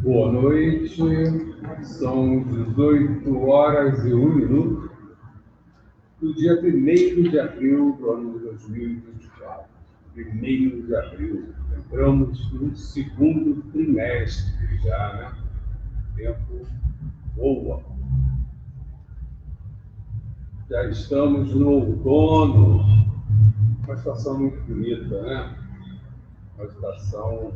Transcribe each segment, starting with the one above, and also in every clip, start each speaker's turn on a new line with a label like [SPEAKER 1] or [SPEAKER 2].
[SPEAKER 1] Boa noite, são 18h01 do dia 1º de abril do ano de 2024. 1º de abril, entramos no segundo trimestre já, né? O tempo voa. Já estamos no outono, uma estação muito bonita, né? Uma estação,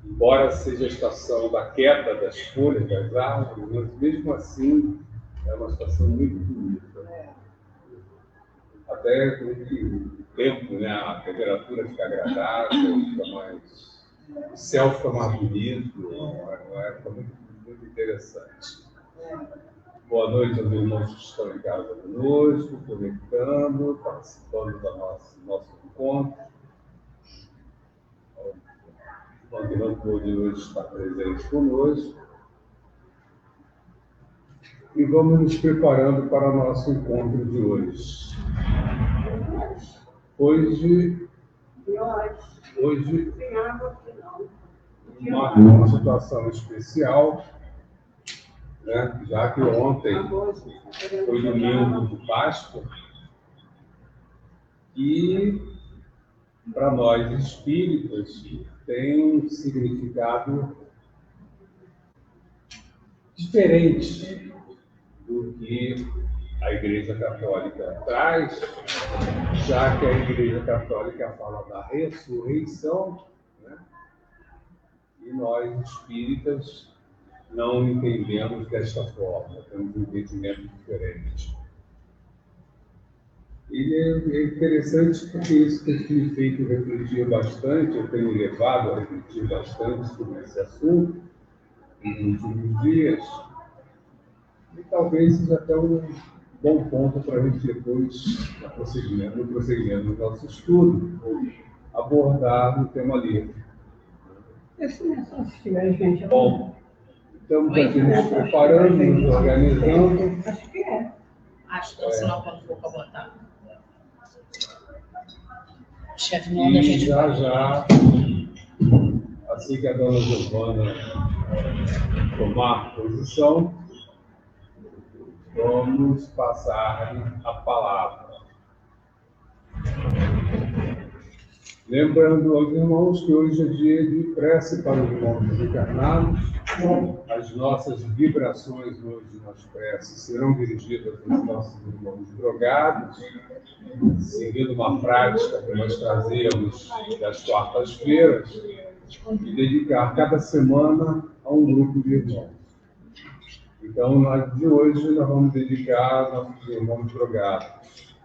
[SPEAKER 1] embora seja a estação da queda das folhas das árvores, mas mesmo assim é uma estação muito bonita. Até com o tempo, né? A temperatura fica agradável, o céu fica mais bonito, é uma época muito interessante. Boa noite aos irmãos que estão em casa conosco, conectando, participando do nosso encontro. O que não pôde hoje estar presente conosco. E vamos nos preparando para o nosso encontro de hoje. Hoje uma situação especial, né? Já que ontem foi domingo de Páscoa, e para nós espíritas tem um significado diferente do que a Igreja Católica traz, já que a Igreja Católica fala da ressurreição, né? E nós espíritas não entendemos desta forma, temos um entendimento diferente. E é interessante porque isso tem me feito refletir bastante, eu tenho levado a refletir bastante sobre esse assunto nos últimos dias, e talvez seja até um bom ponto para a gente depois, no prosseguimento do nosso estudo, abordar no tema livre. Bom, estamos aqui nos preparando, nos organizando.
[SPEAKER 2] Acho que é. Acho que é o sinal quando for para botar. O chefe manda a
[SPEAKER 1] E
[SPEAKER 2] gente.
[SPEAKER 1] já, assim que a dona Giovana tomar posição, vamos passar a palavra. Lembrando aos irmãos que hoje é dia de prece para os irmãos desencarnados. As nossas vibrações hoje nas preces serão dirigidas aos nossos irmãos drogados, seguindo uma prática que nós trazemos das quartas-feiras, e dedicar cada semana a um grupo de irmãos. Então, de hoje, nós vamos dedicar aos nossos irmãos drogados.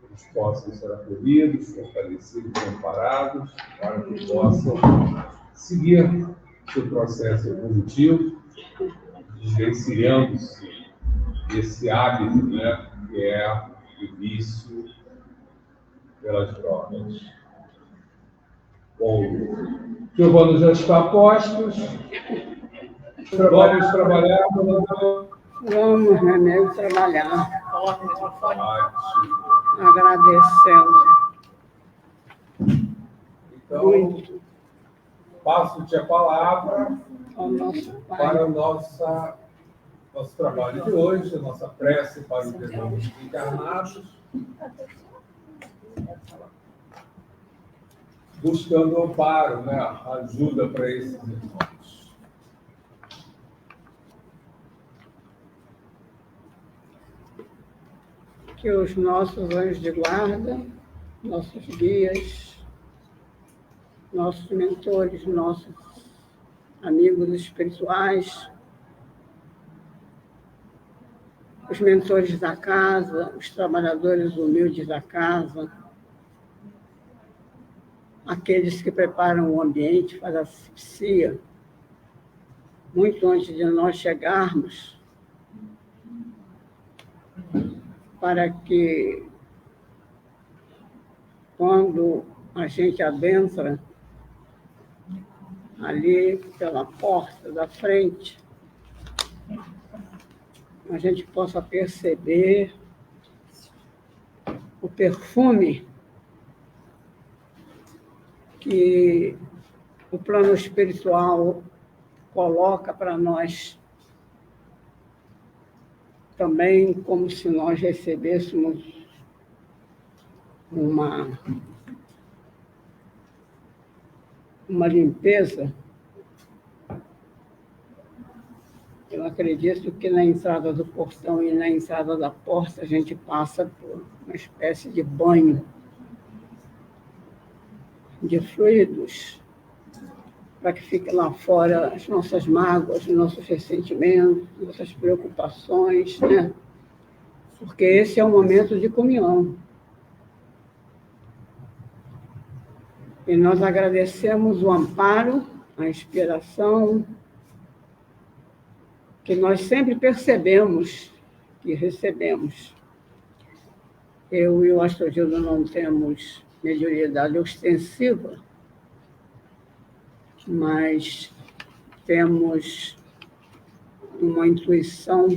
[SPEAKER 1] Eles possam ser acolhidos, fortalecidos e amparados, para que possam seguir seu processo evolutivo, desvencilhando-se desse hábito, né, que é o vício pelas drogas. Bom, Giovana já está a postos. Vamos trabalhar,
[SPEAKER 3] Vamos, René, trabalhar.
[SPEAKER 2] Coloca o microfone.
[SPEAKER 3] Agradecendo.
[SPEAKER 1] Então, passo-te a palavra
[SPEAKER 3] Ao nosso Pai.
[SPEAKER 1] para o nosso trabalho de hoje, a nossa prece para os irmãos encarnados, buscando amparo, né? Ajuda para esses irmãos.
[SPEAKER 3] Que os nossos anjos de guarda, nossos guias, nossos mentores, nossos amigos espirituais, os mentores da casa, os trabalhadores humildes da casa, aqueles que preparam o ambiente, fazem a asepsia, muito antes de nós chegarmos, para que, quando a gente adentra ali pela porta da frente, a gente possa perceber o perfume que o plano espiritual coloca para nós também como se nós recebêssemos uma limpeza. Eu acredito que na entrada do portão e na entrada da porta a gente passa por uma espécie de banho de fluidos para que fiquem lá fora as nossas mágoas, os nossos ressentimentos, nossas preocupações, né? Porque esse é o momento de comunhão. E nós agradecemos o amparo, a inspiração, que nós sempre percebemos que recebemos. Eu e o Astrogildo não temos mediunidade ostensiva, mas temos uma intuição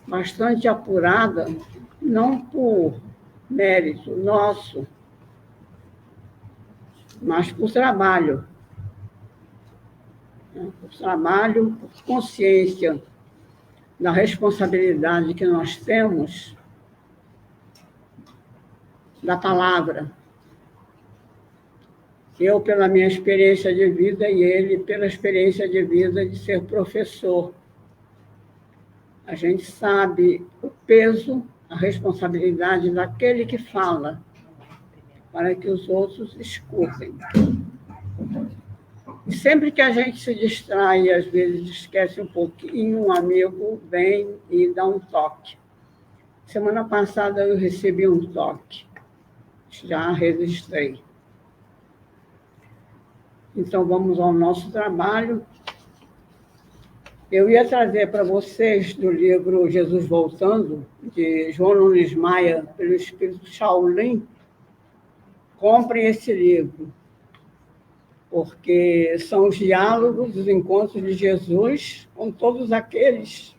[SPEAKER 3] bastante apurada, não por mérito nosso, mas por trabalho. Por trabalho, por consciência da responsabilidade que nós temos da palavra. Eu, pela minha experiência de vida, e ele, pela experiência de vida de ser professor. A gente sabe o peso, a responsabilidade daquele que fala, para que os outros escutem. E sempre que a gente se distrai e às vezes esquece um pouquinho, um amigo vem e dá um toque. Semana passada eu recebi um toque, já registrei. Então vamos ao nosso trabalho. Eu ia trazer para vocês do livro Jesus Voltando, de João Nunes Maia, pelo Espírito Shaolin. Comprem esse livro, porque são os diálogos, os encontros de Jesus com todos aqueles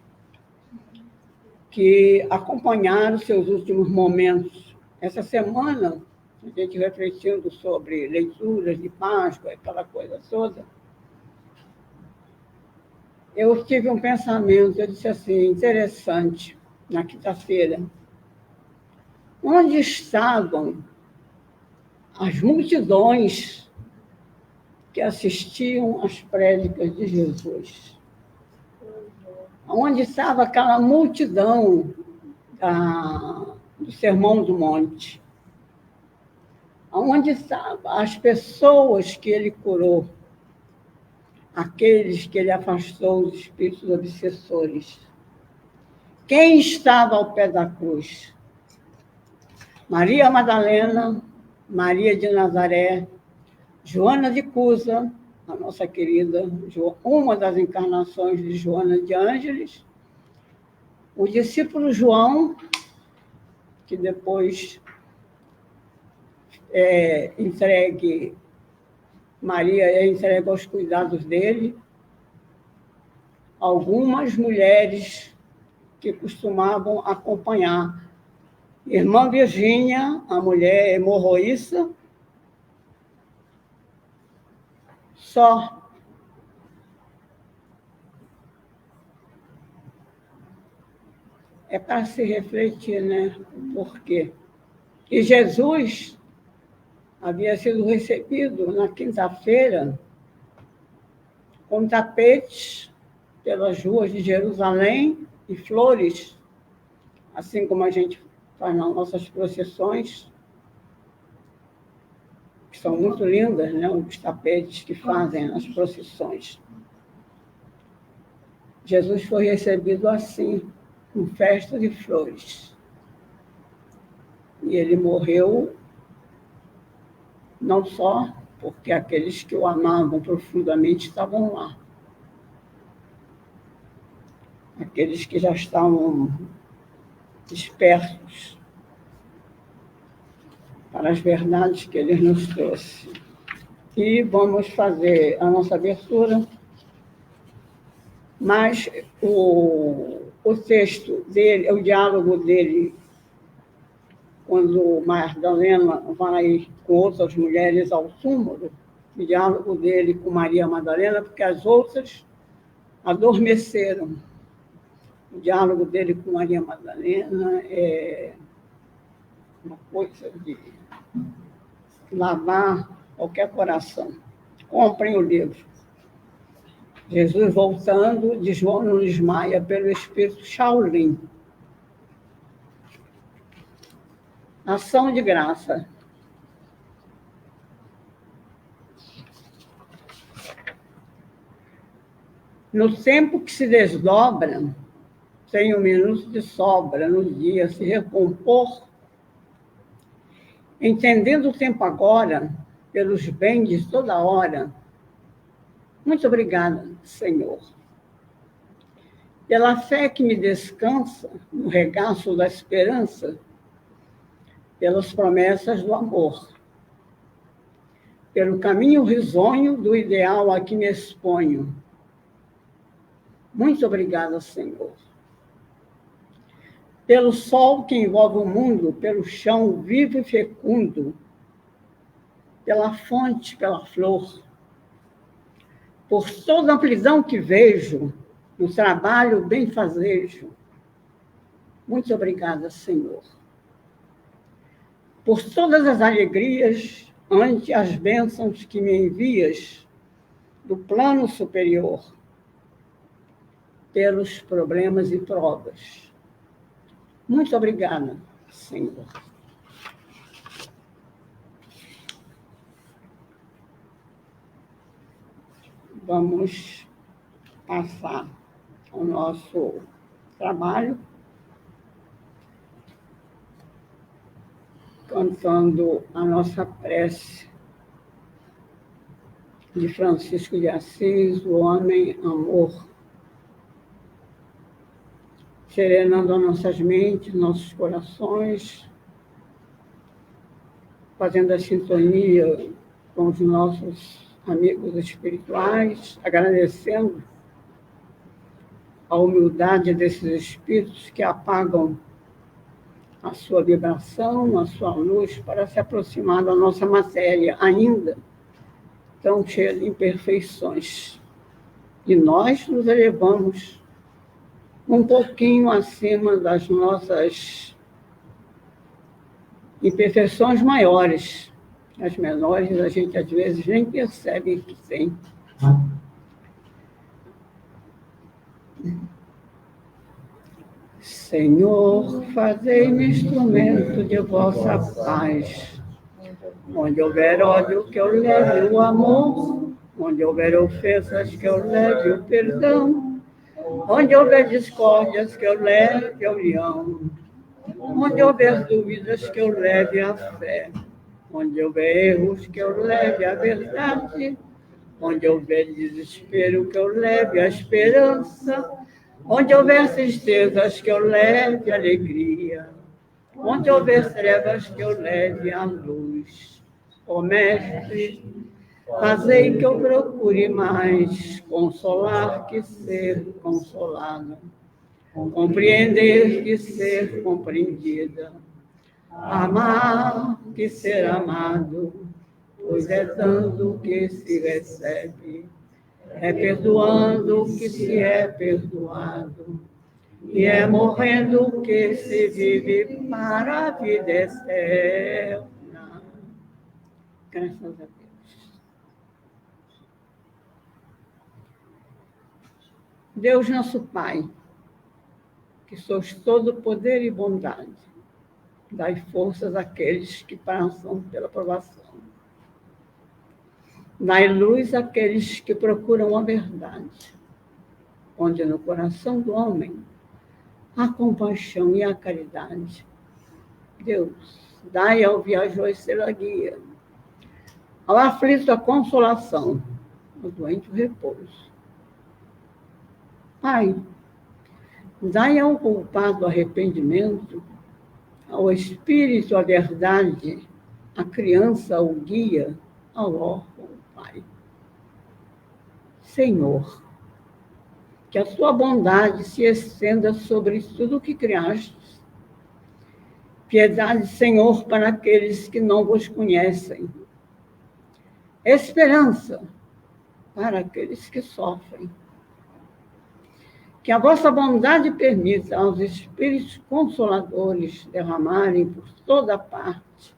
[SPEAKER 3] que acompanharam seus últimos momentos. Essa semana, a gente refletindo sobre leituras de Páscoa, aquela coisa toda, eu tive um pensamento, eu disse assim, interessante, na quinta-feira. Onde estavam as multidões que assistiam às prédicas de Jesus? Onde estava aquela multidão do Sermão do Monte? Onde estavam as pessoas que ele curou? Aqueles que ele afastou dos espíritos obsessores? Quem estava ao pé da cruz? Maria Madalena, Maria de Nazaré, Joana de Cusa, a nossa querida, uma das encarnações de Joana de Ângeles, o discípulo João, que depois Maria é entregue aos cuidados dele, algumas mulheres que costumavam acompanhar. Irmã Virgínia, a mulher hemorroíça, só. É para se refletir, né? Por quê? E Jesus havia sido recebido na quinta-feira com tapetes pelas ruas de Jerusalém e flores, assim como a gente faz nas nossas procissões, que são muito lindas, né? Os tapetes que fazem nas procissões. Jesus foi recebido assim, com festa de flores. E ele morreu não só porque aqueles que o amavam profundamente estavam lá. Aqueles que já estavam despertos para as verdades que ele nos trouxe. E vamos fazer a nossa abertura, mas o texto dele, o diálogo dele quando Madalena vai com outras mulheres ao túmulo, o diálogo dele com Maria Madalena, porque as outras adormeceram. O diálogo dele com Maria Madalena é uma coisa de lavar qualquer coração. Comprem o livro. Jesus voltando, de João não desmaia pelo espírito Shaolin. Ação de graça. No tempo que se desdobra, tem 1 minuto de sobra no dia, se recompor, entendendo o tempo agora, pelos bens de toda hora. Muito obrigada, Senhor, pela fé que me descansa no regaço da esperança, pelas promessas do amor, pelo caminho risonho do ideal a que me exponho. Muito obrigada, Senhor. Pelo sol que envolve o mundo, pelo chão vivo e fecundo, pela fonte, pela flor, por toda a amplidão que vejo no trabalho benfazejo. Muito obrigada, Senhor. Por todas as alegrias ante as bênçãos que me envias do plano superior, pelos problemas e provas. Muito obrigada, Senhor. Vamos passar ao nosso trabalho, cantando a nossa prece de Francisco de Assis, o homem amor, serenando as nossas mentes, nossos corações, fazendo a sintonia com os nossos amigos espirituais, agradecendo a humildade desses espíritos que apagam a sua vibração, a sua luz, para se aproximar da nossa matéria, ainda tão cheia de imperfeições. E nós nos elevamos um pouquinho acima das nossas imperfeições maiores. As menores a gente às vezes nem percebe que tem. Senhor, fazei-me instrumento de vossa paz. Onde houver ódio, que eu leve o amor. Onde houver ofensas, que eu leve o perdão. Onde houver discórdias, que eu leve a união. Onde houver dúvidas, que eu leve a fé. Onde houver erros, que eu leve a verdade. Onde houver desespero, que eu leve a esperança. Onde houver tristezas, que eu leve a alegria. Onde houver trevas, que eu leve a luz. Ó Mestre, fazei que eu procure mais consolar que ser consolado, compreender que ser compreendida, amar que ser amado, pois é dando que se recebe, é perdoando que se é perdoado, e é morrendo que se vive para a vida eterna. Graças a Deus. Deus nosso Pai, que sois todo poder e bondade, dai forças àqueles que passam pela provação. Dai luz àqueles que procuram a verdade, onde no coração do homem há compaixão e a caridade. Deus, dai ao viajoso a guia, ao aflito a consolação, ao doente o repouso. Pai, dai ao culpado arrependimento, ao espírito a verdade, à criança o guia, ao órfão o Pai. Senhor, que a sua bondade se estenda sobre tudo o que criastes, Piedade, Senhor, para aqueles que não vos conhecem. Esperança para aqueles que sofrem. Que a vossa bondade permita aos Espíritos Consoladores derramarem por toda parte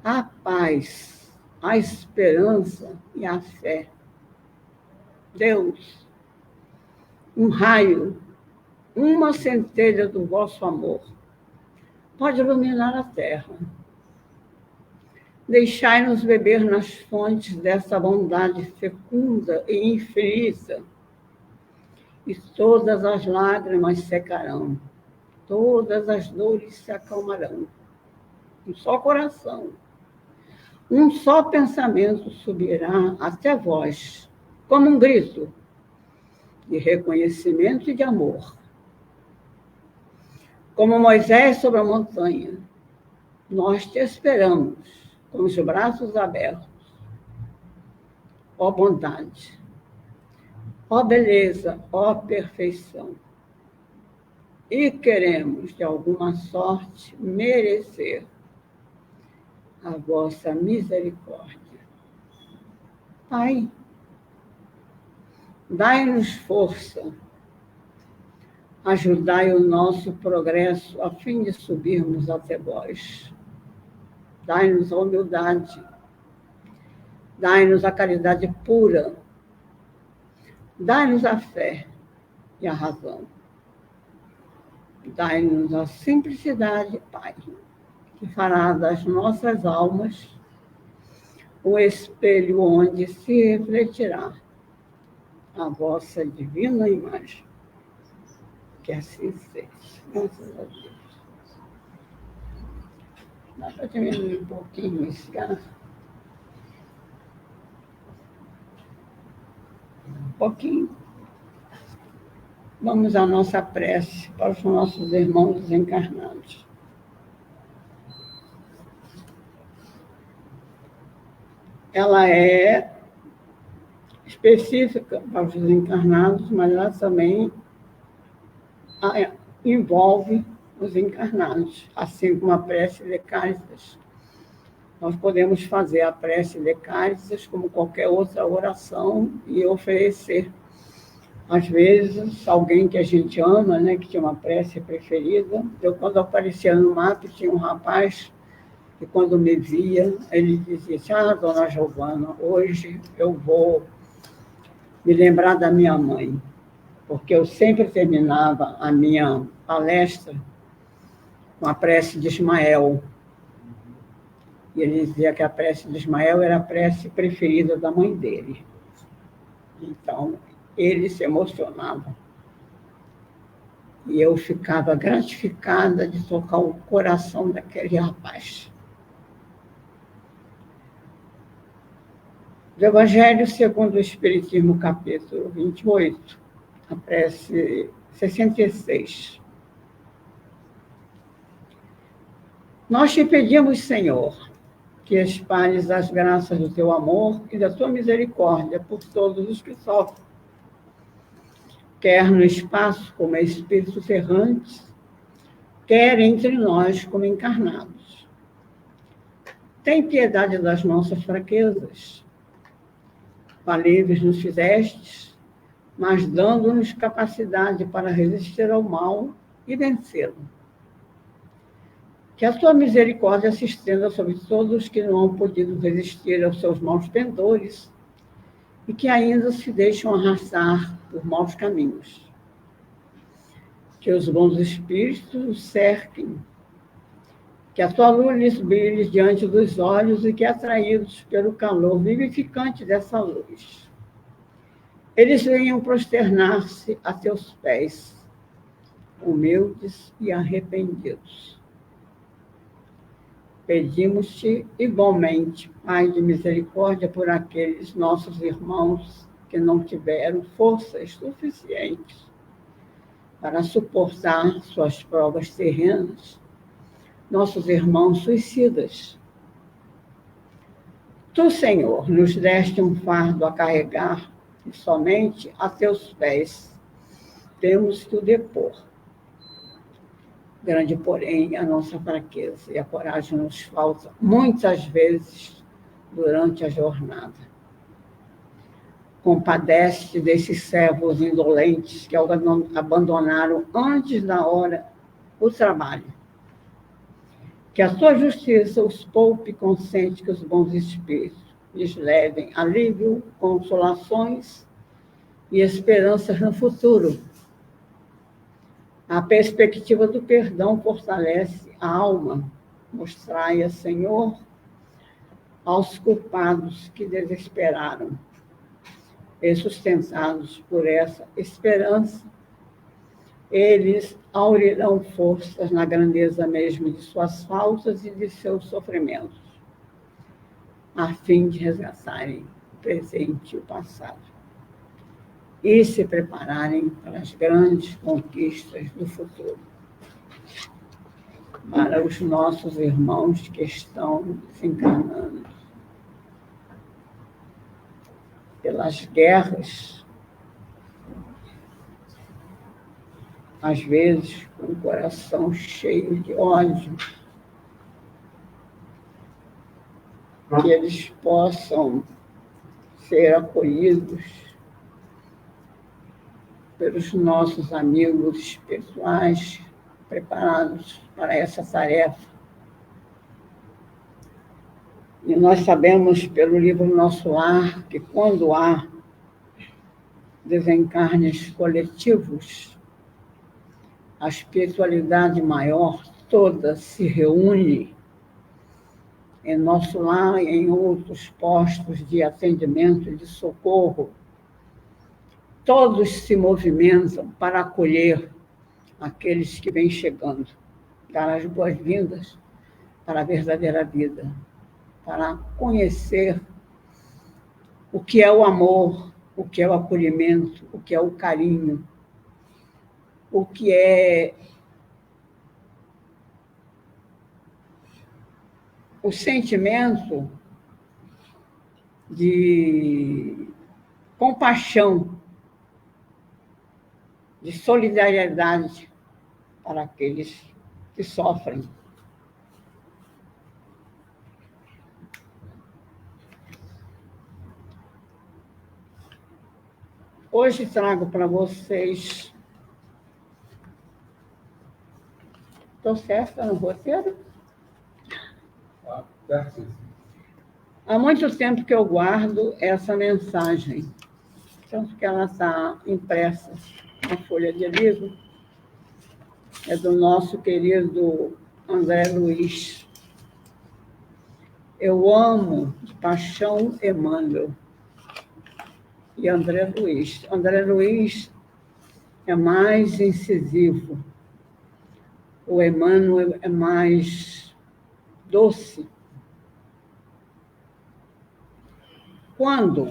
[SPEAKER 3] a paz, a esperança e a fé. Deus, um raio, uma centelha do vosso amor pode iluminar a terra. Deixai-nos beber nas fontes dessa bondade fecunda e infinita, e todas as lágrimas secarão, todas as dores se acalmarão. Um só coração, um só pensamento subirá até vós, como um grito de reconhecimento e de amor. Como Moisés sobre a montanha, nós te esperamos com os braços abertos. Ó bondade, ó beleza, ó perfeição. E queremos, de alguma sorte, merecer a vossa misericórdia. Pai, dai-nos força, ajudai o nosso progresso a fim de subirmos até vós. Dai-nos a humildade, dai-nos a caridade pura, dai-nos a fé e a razão. Dai-nos a simplicidade, Pai, que fará das nossas almas o espelho onde se refletirá a vossa divina imagem. Que assim seja. Graças a Deus. Dá para diminuir um pouquinho esse gás? Um pouquinho. Vamos à nossa prece para os nossos irmãos desencarnados. Ela é específica para os desencarnados, mas ela também envolve os encarnados, assim como a prece de Cáritas. Nós podemos fazer a prece de Cáritas como qualquer outra oração e oferecer. Às vezes, alguém que a gente ama, né, que tinha uma prece preferida, eu, quando aparecia no mato, tinha um rapaz que, quando me via, ele dizia assim, dona Giovana, hoje eu vou me lembrar da minha mãe, porque eu sempre terminava a minha palestra com a prece de Ismael. E ele dizia que a prece de Ismael era a prece preferida da mãe dele. Então, ele se emocionava. E eu ficava gratificada de tocar o coração daquele rapaz. Do Evangelho segundo o Espiritismo, capítulo 28, a prece 66. Nós te pedimos, Senhor, que espalhes as graças do teu amor e da tua misericórdia por todos os que sofrem, quer no espaço como espíritos errantes, quer entre nós como encarnados. Tem piedade das nossas fraquezas. Falíveis nos fizestes, mas dando-nos capacidade para resistir ao mal e vencê-lo. Que a tua misericórdia se estenda sobre todos os que não han podido resistir aos seus maus pendores e que ainda se deixam arrastar por maus caminhos. Que os bons espíritos os cerquem, que a tua luz lhes brilhe diante dos olhos e que, atraídos pelo calor vivificante dessa luz, eles venham prosternar-se a teus pés, humildes e arrependidos. Pedimos-te igualmente, Pai de misericórdia, por aqueles nossos irmãos que não tiveram forças suficientes para suportar suas provas terrenas, nossos irmãos suicidas. Tu, Senhor, nos deste um fardo a carregar e somente a teus pés temos que o depor. Grande, porém, a nossa fraqueza e a coragem nos falta muitas vezes durante a jornada. Compadece desses servos indolentes que abandonaram antes da hora o trabalho. Que a sua justiça os poupe, consente que os bons espíritos lhes levem alívio, consolações e esperanças no futuro. A perspectiva do perdão fortalece a alma. Mostrai-a, Senhor, aos culpados que desesperaram. E sustentados por essa esperança, eles aurirão forças na grandeza mesmo de suas faltas e de seus sofrimentos, a fim de resgatarem o presente e o passado, e se prepararem para as grandes conquistas do futuro. Para os nossos irmãos que estão desencarnando pelas guerras, às vezes com o coração cheio de ódio, que eles possam ser acolhidos pelos nossos amigos pessoais preparados para essa tarefa. E nós sabemos pelo livro Nosso Lar que quando há desencarnes coletivos, a espiritualidade maior toda se reúne em Nosso Lar e em outros postos de atendimento e de socorro. Todos se movimentam para acolher aqueles que vêm chegando, dar as boas-vindas para a verdadeira vida, para conhecer o que é o amor, o que é o acolhimento, o que é o carinho, o que é o sentimento de compaixão, de solidariedade para aqueles que sofrem. Hoje trago para vocês... Estou certa no roteiro?
[SPEAKER 1] Certíssimo.
[SPEAKER 3] Há muito tempo que eu guardo essa mensagem, tanto que ela está impressa na folha de livro. É do nosso querido André Luiz. Eu amo de paixão Emmanuel. E André Luiz. André Luiz é mais incisivo. O Emmanuel é mais doce. Quando?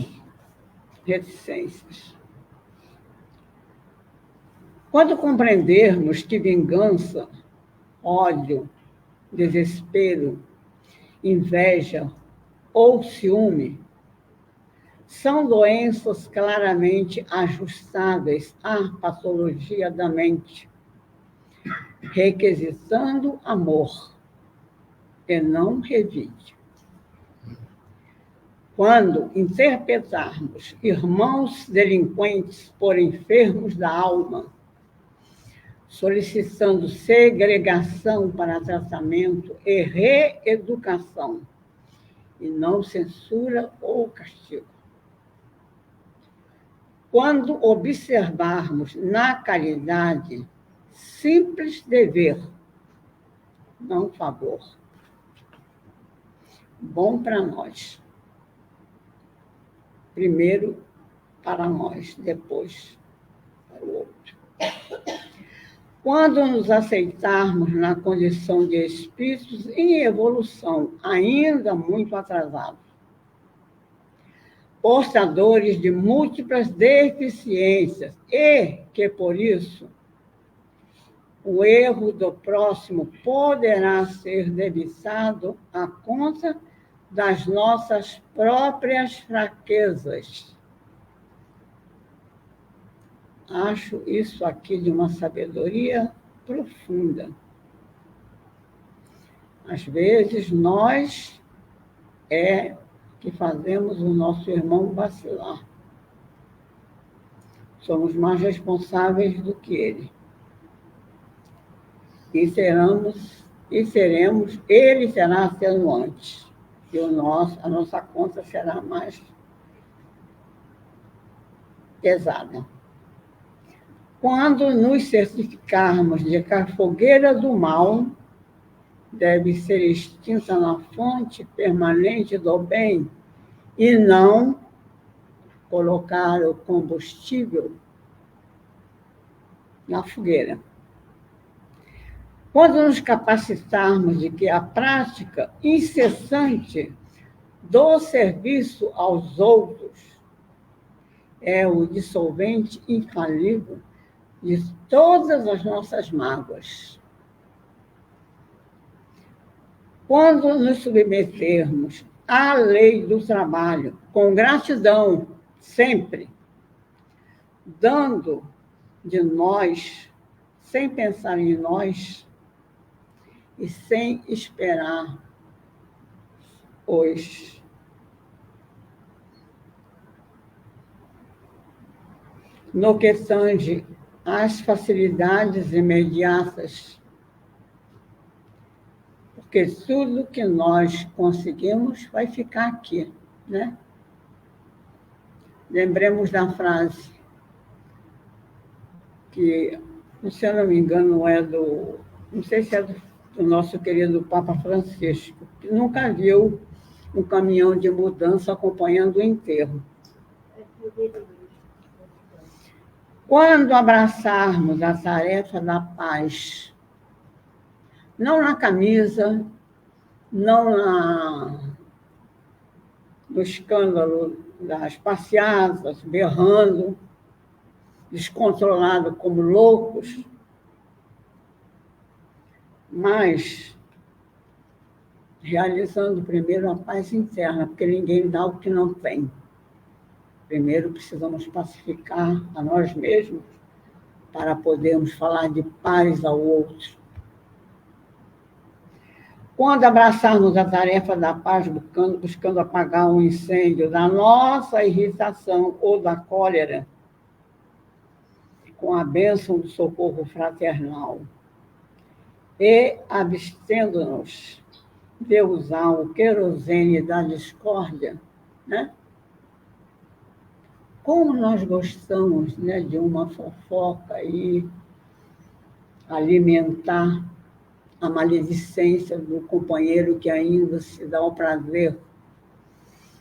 [SPEAKER 3] Reticências. Quando compreendermos que vingança, ódio, desespero, inveja ou ciúme são doenças claramente ajustáveis à patologia da mente, requisitando amor e não revide. Quando interpretarmos irmãos delinquentes por enfermos da alma, solicitando segregação para tratamento e reeducação, e não censura ou castigo. Quando observarmos na caridade simples dever, não favor, bom para nós, primeiro para nós, depois para o outro. Quando nos aceitarmos na condição de espíritos em evolução, ainda muito atrasados, portadores de múltiplas deficiências e que, por isso, o erro do próximo poderá ser debitado à conta das nossas próprias fraquezas. Acho isso aqui de uma sabedoria profunda. Às vezes, nós que fazemos o nosso irmão vacilar. Somos mais responsáveis do que ele. Ele será atenuante. E a nossa conta será mais pesada. Quando nos certificarmos de que a fogueira do mal deve ser extinta na fonte permanente do bem e não colocar o combustível na fogueira. Quando nos capacitarmos de que a prática incessante do serviço aos outros é o dissolvente infalível de todas as nossas mágoas. Quando nos submetermos à lei do trabalho, com gratidão, sempre, dando de nós, sem pensar em nós, e sem esperar os no que tange às facilidades imediatas, porque tudo que nós conseguimos vai ficar aqui, né? Lembremos da frase que, se eu não me engano, não sei se é do nosso querido Papa Francisco, que nunca viu um caminhão de mudança acompanhando o enterro. Quando abraçarmos a tarefa da paz, não na camisa, não no escândalo das passeatas, berrando, descontrolado como loucos, mas realizando primeiro a paz interna, porque ninguém dá o que não tem. Primeiro precisamos pacificar a nós mesmos para podermos falar de paz ao outro. Quando abraçarmos a tarefa da paz, buscando apagar um incêndio da nossa irritação ou da cólera, com a bênção do socorro fraternal, e abstendo-nos de usar o querosene da discórdia, né? Como nós gostamos, né, de uma fofoca e alimentar a maledicência do companheiro que ainda se dá o prazer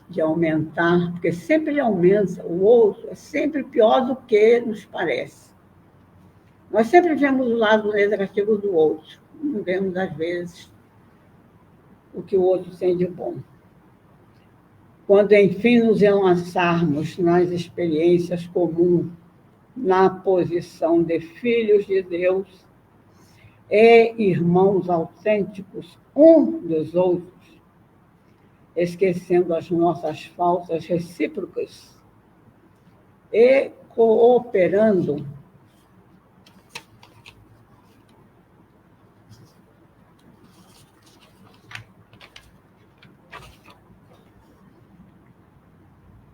[SPEAKER 3] de aumentar, porque sempre ele aumenta, o outro é sempre pior do que nos parece. Nós sempre vemos o lado negativo do outro, não vemos, às vezes, o que o outro tem de bom. Quando, enfim, nos enlaçarmos nas experiências comuns, na posição de filhos de Deus e irmãos autênticos um dos outros, esquecendo as nossas faltas recíprocas e cooperando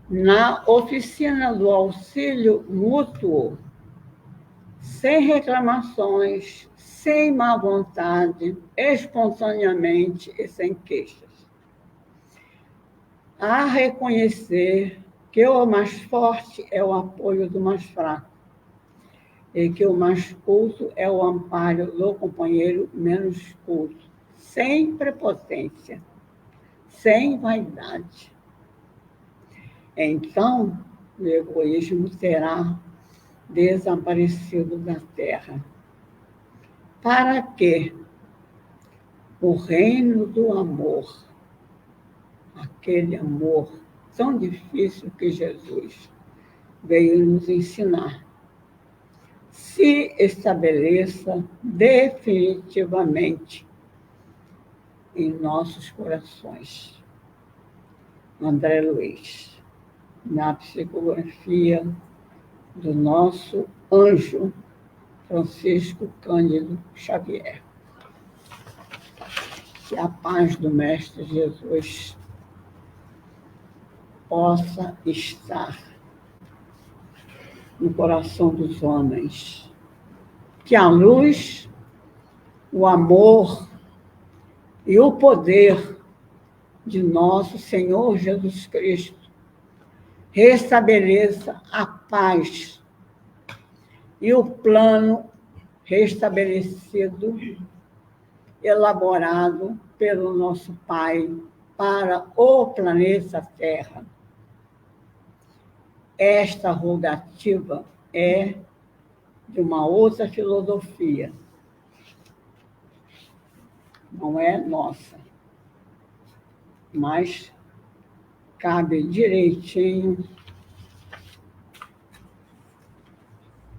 [SPEAKER 3] na oficina do auxílio mútuo, sem reclamações, sem má vontade, espontaneamente e sem queixas. A reconhecer que o mais forte é o apoio do mais fraco e que o mais culto é o amparo do companheiro menos culto, sem prepotência, sem vaidade. Então, o egoísmo terá desaparecido da terra. Para que o reino do amor, aquele amor tão difícil que Jesus veio nos ensinar, se estabeleça definitivamente em nossos corações. André Luiz, na psicografia do nosso anjo Francisco Cândido Xavier. que a paz do Mestre Jesus possa estar no coração dos homens. Que a luz, o amor e o poder de nosso Senhor Jesus Cristo restabeleça a paz e o plano restabelecido, elaborado pelo nosso Pai para o planeta Terra. Esta rogativa é de uma outra filosofia, não é nossa, mas cabe direitinho.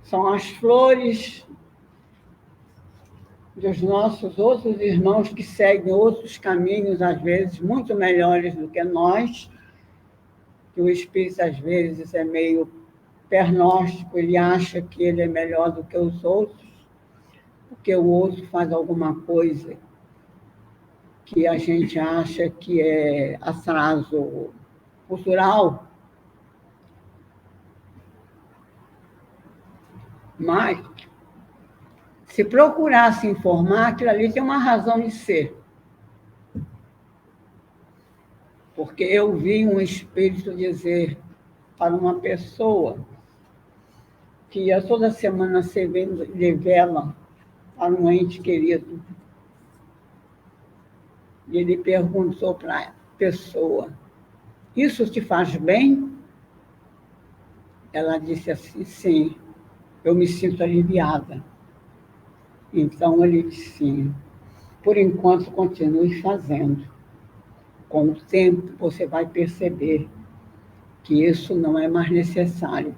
[SPEAKER 3] São as flores dos nossos outros irmãos que seguem outros caminhos, às vezes, muito melhores do que nós, que o espírito, às vezes, é meio pernóstico, ele acha que ele é melhor do que os outros, porque o outro faz alguma coisa que a gente acha que é atraso cultural. Mas, se procurar se informar, aquilo ali tem uma razão de ser. Porque eu vi um espírito dizer para uma pessoa que ia toda semana servindo de vela para um ente querido. E ele perguntou para a pessoa: isso te faz bem? Ela disse assim: sim, eu me sinto aliviada. Então ele disse: sim, por enquanto continue fazendo. Com o tempo você vai perceber que isso não é mais necessário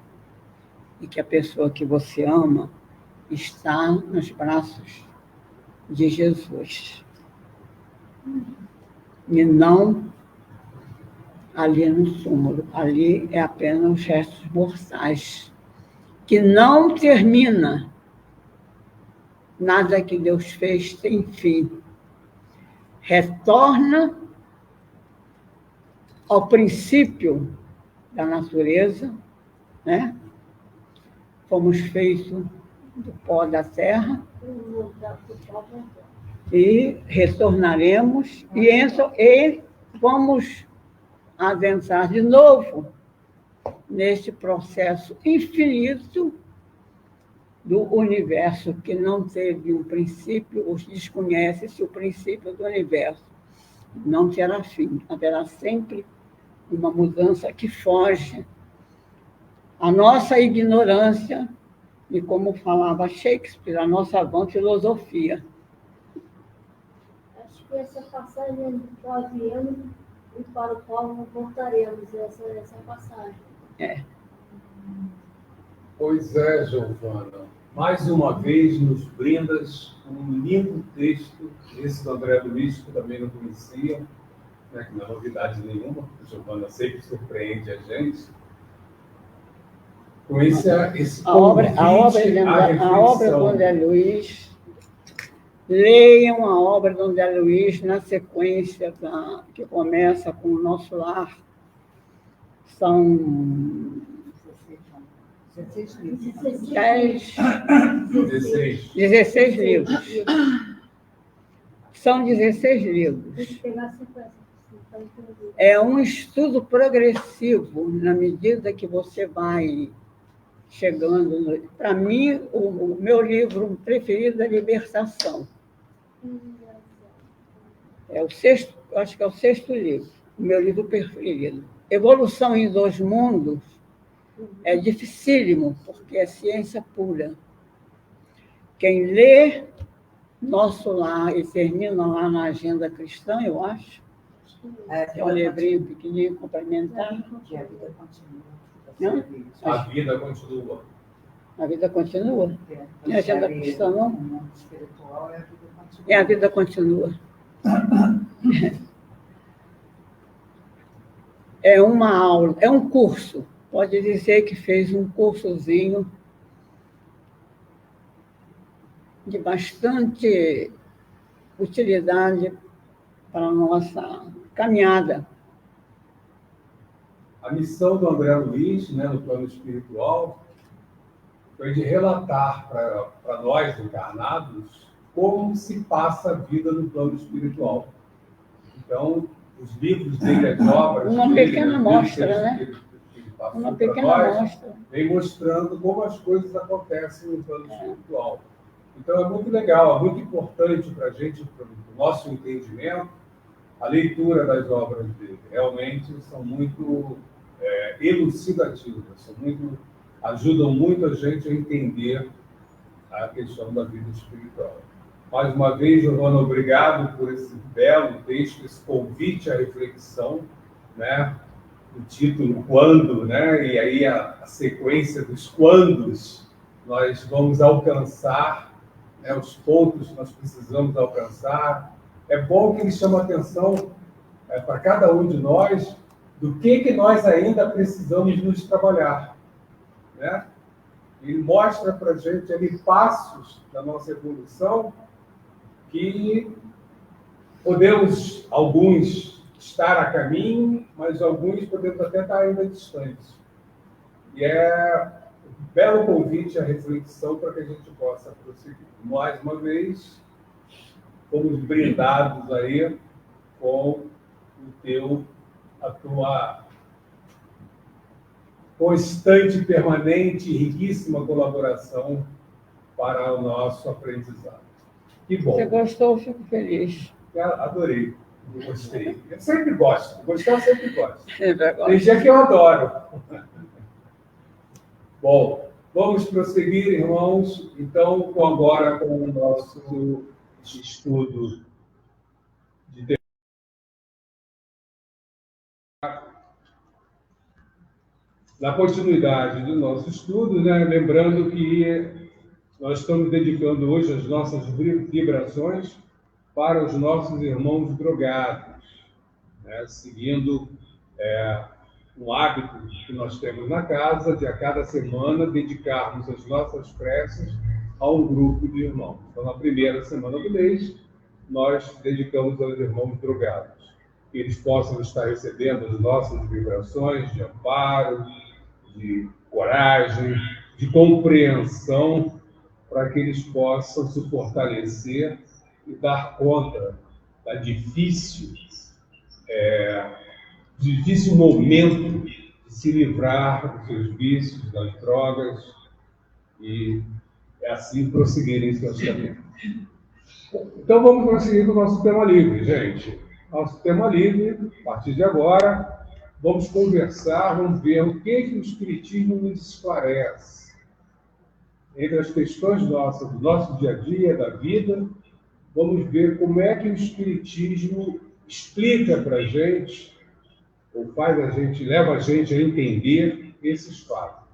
[SPEAKER 3] e que a pessoa que você ama está nos braços de Jesus. E não ali no túmulo. Ali é apenas os restos mortais, que não termina. Nada que Deus fez tem fim. Retorna ao princípio da natureza, né? Fomos feitos do pó da terra e retornaremos e vamos adentrar de novo neste processo infinito do universo, que não teve um princípio, os desconhece-se o princípio do universo. Não terá fim, haverá sempre uma mudança que foge à nossa ignorância e, como falava Shakespeare, a nossa vã filosofia.
[SPEAKER 4] Acho que essa passagem do avião e para o qual voltaremos, essa passagem.
[SPEAKER 3] É.
[SPEAKER 1] Pois é, Giovana. Mais uma vez nos brindas um lindo texto, esse do André Luiz, que também não conhecia, né, que não é novidade nenhuma, a Giovana sempre surpreende a gente. Com esse
[SPEAKER 3] a obra do André Luiz, leiam a obra do André Luiz na sequência que começa com o Nosso Lar. São 16 livros. São 16 livros. É um estudo progressivo, na medida que você vai chegando. Para mim, o meu livro preferido é Libertação. É o sexto, acho que é o sexto livro, o meu livro preferido. Evolução em Dois Mundos é dificílimo, porque é ciência pura. Quem lê Nosso Lar e termina lá na Agenda Cristã, eu acho, é um livrinho pequenininho, complementar.
[SPEAKER 5] Que a vida continua.
[SPEAKER 1] A vida continua.
[SPEAKER 3] A vida continua? Não é Agenda Cristã, não?
[SPEAKER 5] O mundo espiritual é a vida continua.
[SPEAKER 3] É, a vida continua. É uma aula, é um curso. Pode dizer que fez um cursozinho de bastante utilidade para a nossa caminhada.
[SPEAKER 1] A missão do André Luiz, né, no plano espiritual, foi de relatar para nós encarnados como se passa a vida no plano espiritual. Então, os livros dele, as obras
[SPEAKER 3] Uma
[SPEAKER 1] dele,
[SPEAKER 3] pequena amostra, né? Uma pequena amostra.
[SPEAKER 1] Vem mostrando como as coisas acontecem no plano espiritual. Então, é muito legal, é muito importante para a gente, para o nosso entendimento, a leitura das obras dele. Realmente são muito elucidativas, ajudam muito a gente a entender a questão da vida espiritual. Mais uma vez, Giovana, obrigado por esse belo texto, esse convite à reflexão, né? O título Quando, né? E aí a sequência dos quandos nós vamos alcançar, né? Os pontos que nós precisamos alcançar. É bom que ele chama atenção para cada um de nós do que nós ainda precisamos nos trabalhar, né? Ele mostra para a gente ali passos da nossa evolução que podemos, alguns, estar a caminho, mas alguns podemos até estar ainda distantes. E é um belo convite à reflexão para que a gente possa prosseguir. Mais uma vez, fomos brindados aí com a tua constante, permanente e riquíssima colaboração para o nosso aprendizado. Que bom.
[SPEAKER 3] Você gostou? Eu fico feliz.
[SPEAKER 1] Adorei. Eu gostei. Eu sempre gosto. Gostar, eu sempre gosto.
[SPEAKER 3] Sempre gosto.
[SPEAKER 1] Tem dia que eu adoro. Bom, vamos prosseguir, irmãos, então, agora com o nosso estudo de na continuidade do nosso estudo, né? Lembrando que nós estamos dedicando hoje as nossas vibrações para os nossos irmãos drogados, né? Seguindo um hábito que nós temos na casa de a cada semana dedicarmos as nossas preces a um grupo de irmãos. Então, na primeira semana do mês, nós dedicamos aos irmãos drogados. Que eles possam estar recebendo as nossas vibrações de amparo, de coragem, de compreensão, para que eles possam se fortalecer e dar conta da difícil momento de se livrar dos seus vícios, das drogas, e assim prosseguirem seus caminhos. Então vamos prosseguir com o nosso tema livre, gente. Nosso tema livre, a partir de agora, vamos conversar, vamos ver o que o Espiritismo nos esclarece. Entre as questões nossas, do nosso dia a dia, da vida, vamos ver como é que o Espiritismo explica para a gente, ou leva a gente a entender esses fatos.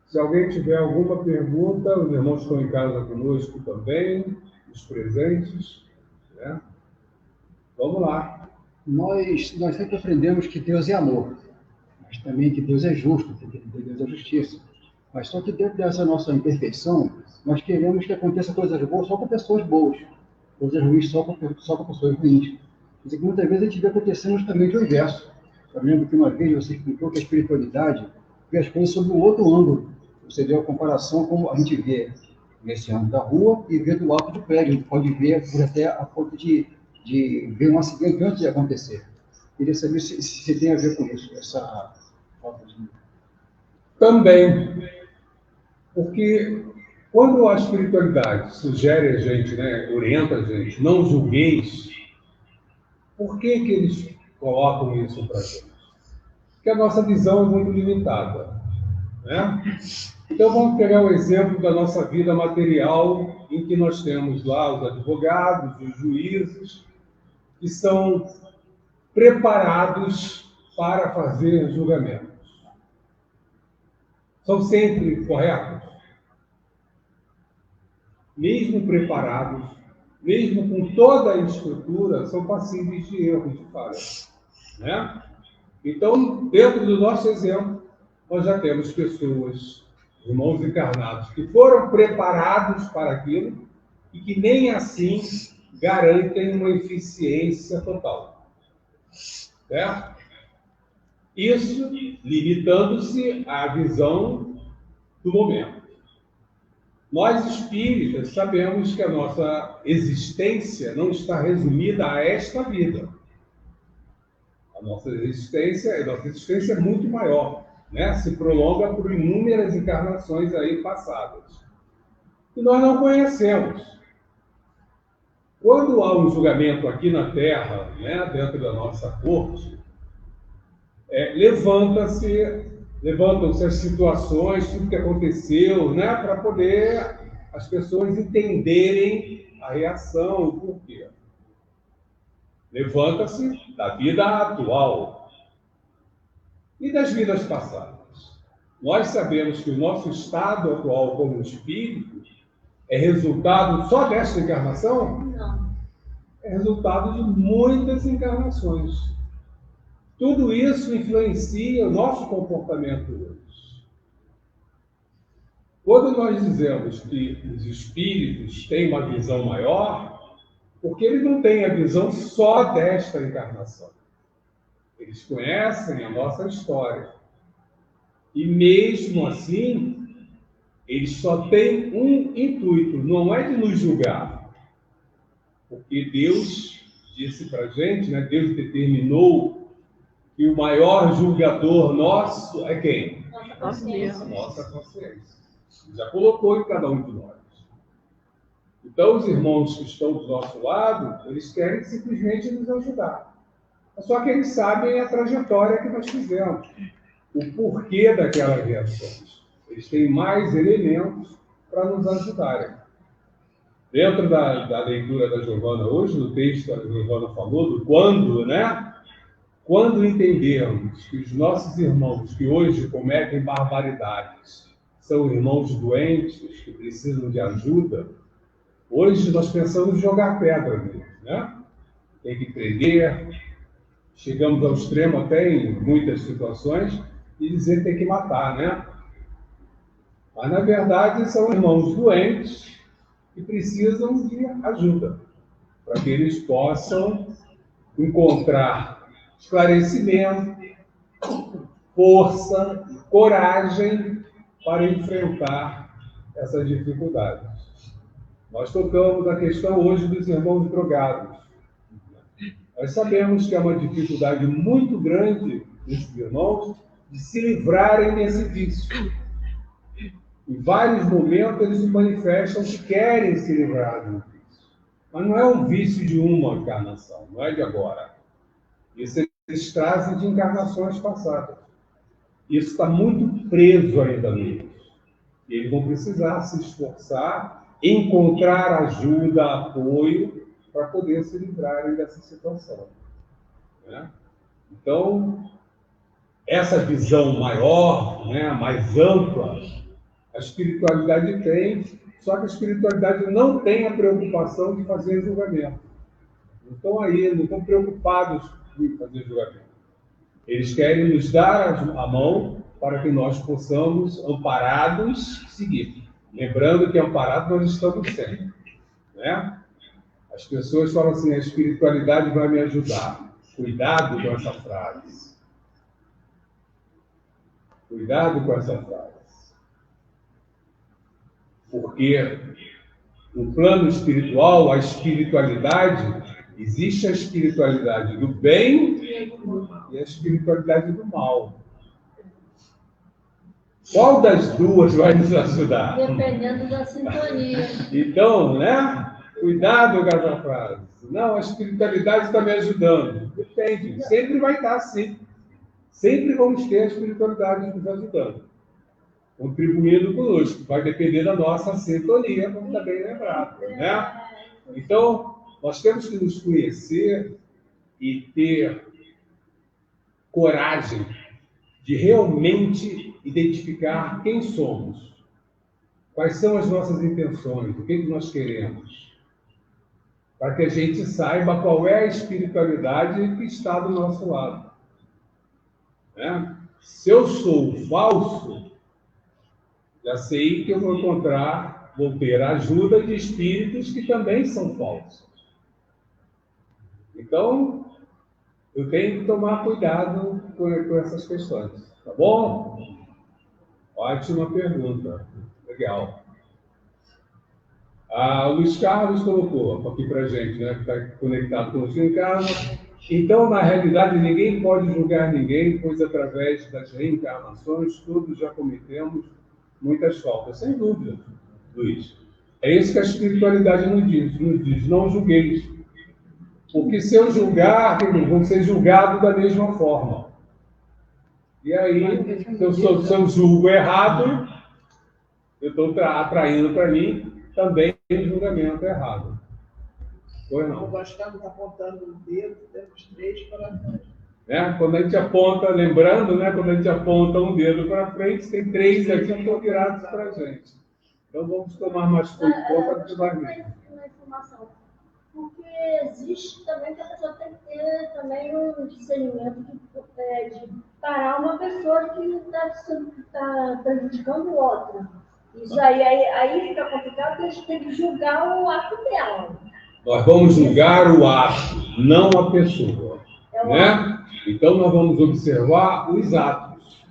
[SPEAKER 1] Se alguém tiver alguma pergunta, os irmãos estão em casa conosco também, os presentes, né? Vamos lá.
[SPEAKER 6] Nós sempre aprendemos que Deus é amor, mas também que Deus é justo, porque Deus é justiça. Mas só que dentro dessa nossa imperfeição, nós queremos que aconteça coisas boas só com pessoas boas, coisas ruins só com pessoas ruins. Quer dizer que muitas vezes a gente vê acontecendo justamente o inverso. Eu lembro que uma vez você explicou que a espiritualidade vê as coisas sob um outro ângulo. Você deu a comparação como a gente vê nesse ângulo da rua e vê do alto do prédio. A gente pode ver por até a ponto de ver um acidente antes de acontecer. Queria saber se tem a ver com isso, essa falta de...
[SPEAKER 1] Também, porque quando a espiritualidade sugere a gente, né, orienta a gente, não julgueis, por que eles colocam isso para a gente? Porque a nossa visão é muito limitada, né? Então vamos pegar o exemplo da nossa vida material, em que nós temos lá os advogados, os juízes, que são preparados para fazer julgamentos. São sempre corretos? Mesmo preparados, mesmo com toda a estrutura, são passíveis de erros, de falhas, né? Então, dentro do nosso exemplo, nós já temos pessoas, irmãos encarnados, que foram preparados para aquilo e que nem assim garantem uma eficiência total. Certo? Isso limitando-se à visão do momento. Nós espíritas sabemos que a nossa existência não está resumida a esta vida. A nossa existência é muito maior, né? Se prolonga por inúmeras encarnações aí passadas. E nós não conhecemos. Quando há um julgamento aqui na Terra, né, dentro da nossa corte, levantam-se as situações, tudo que aconteceu, né, para poder as pessoas entenderem a reação, o porquê. Levanta-se da vida atual e das vidas passadas. Nós sabemos que o nosso estado atual como espírito é resultado só desta encarnação?
[SPEAKER 4] Não.
[SPEAKER 1] É resultado de muitas encarnações. Tudo isso influencia o nosso comportamento hoje. Quando nós dizemos que os espíritos têm uma visão maior, porque eles não têm a visão só desta encarnação. Eles conhecem a nossa história. E mesmo assim, eles só têm um intuito, não é de nos julgar. Porque Deus disse para a gente, né, Deus determinou que o maior julgador nosso é quem?
[SPEAKER 4] Nossa consciência.
[SPEAKER 1] Nossa consciência. Já colocou em cada um de nós. Então, os irmãos que estão do nosso lado, eles querem simplesmente nos ajudar. Só que eles sabem a trajetória que nós fizemos, o porquê daquelas reações. Eles têm mais elementos para nos ajudarem. Dentro da leitura da Giovana hoje, no texto que a Giovana falou, do quando, né? Quando entendermos que os nossos irmãos que hoje cometem barbaridades são irmãos doentes, que precisam de ajuda, hoje nós pensamos em jogar pedra neles, né? Tem que prender, chegamos ao extremo até em muitas situações, de dizer que tem que matar, né? Mas, na verdade, são irmãos doentes que precisam de ajuda, para que eles possam encontrar esclarecimento, força, coragem para enfrentar essas dificuldades. Nós tocamos a questão hoje dos irmãos drogados. Nós sabemos que é uma dificuldade muito grande desses irmãos de se livrarem desse vício. Em vários momentos eles se manifestam que querem se livrar do vício. Mas não é um vício de uma encarnação, não é de agora. Isso eles trazem de encarnações passadas. Isso está muito preso ainda neles. E eles vão precisar se esforçar, encontrar ajuda, apoio, para poder se livrarem dessa situação. Né? Então, essa visão maior, né, mais ampla, a espiritualidade tem, só que a espiritualidade não tem a preocupação de fazer julgamento. Não estão preocupados em fazer julgamento. Eles querem nos dar a mão para que nós possamos, amparados, seguir. Lembrando que amparados nós estamos sempre. Né? As pessoas falam assim, a espiritualidade vai me ajudar. Cuidado com essa frase. Cuidado com essa frase. Porque no plano espiritual, a espiritualidade, existe a espiritualidade do bem e a espiritualidade do mal. Qual das duas vai nos ajudar?
[SPEAKER 4] Dependendo da sintonia.
[SPEAKER 1] Então, né? Cuidado com essa frase. Não, a espiritualidade está me ajudando. Depende. Sempre vai estar assim. Sempre vamos ter a espiritualidade nos ajudando. Contribuindo conosco. Vai depender da nossa sintonia, como está bem lembrado. Né? Então, nós temos que nos conhecer e ter coragem de realmente identificar quem somos, quais são as nossas intenções, o que nós queremos, para que a gente saiba qual é a espiritualidade que está do nosso lado. Né? Se eu sou falso, já sei que eu vou ter a ajuda de espíritos que também são falsos. Então, eu tenho que tomar cuidado com essas questões. Tá bom? Ótima pergunta. Legal. O Luiz Carlos colocou aqui para a gente, né, que está conectado com o Senhor Carlos. Então, na realidade, ninguém pode julgar ninguém, pois através das reencarnações todos já cometemos muitas faltas. Sem dúvida, Luiz. É isso que a espiritualidade nos diz, não julgueis. Porque se eu julgar, vou ser julgado da mesma forma. E aí, se eu julgo errado, eu estou atraindo para mim também um julgamento errado. Pois não.
[SPEAKER 5] Nós estamos apontando o dedo, temos 3 para nós.
[SPEAKER 1] Quando a gente aponta, lembrando, né, quando a gente aponta um dedo para frente, tem 3 aqui que estão virados para a gente. Então vamos tomar mais conta devagar.
[SPEAKER 4] Uma informação. Porque existe também que a pessoa tem que ter também um discernimento de parar uma pessoa que está prejudicando o outro. Isso aí fica complicado, porque a gente tem que julgar o ato dela.
[SPEAKER 1] Nós vamos julgar o ato, não a pessoa. Né? Então nós vamos observar os atos.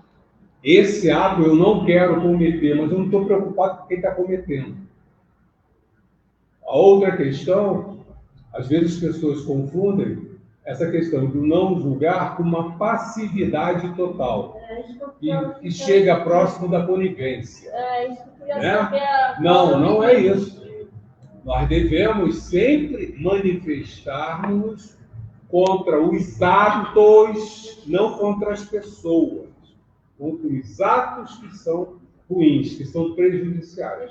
[SPEAKER 1] Esse ato eu não quero cometer, mas eu não estou preocupado com quem está cometendo. A outra questão, às vezes as pessoas confundem essa questão do não julgar com uma passividade total, que chega próximo da conivência.
[SPEAKER 4] Isso que eu queria
[SPEAKER 1] né?
[SPEAKER 4] saber.
[SPEAKER 1] Não é isso. Nós devemos sempre manifestar-nos contra os atos, não contra as pessoas, contra os atos que são ruins, que são prejudiciais.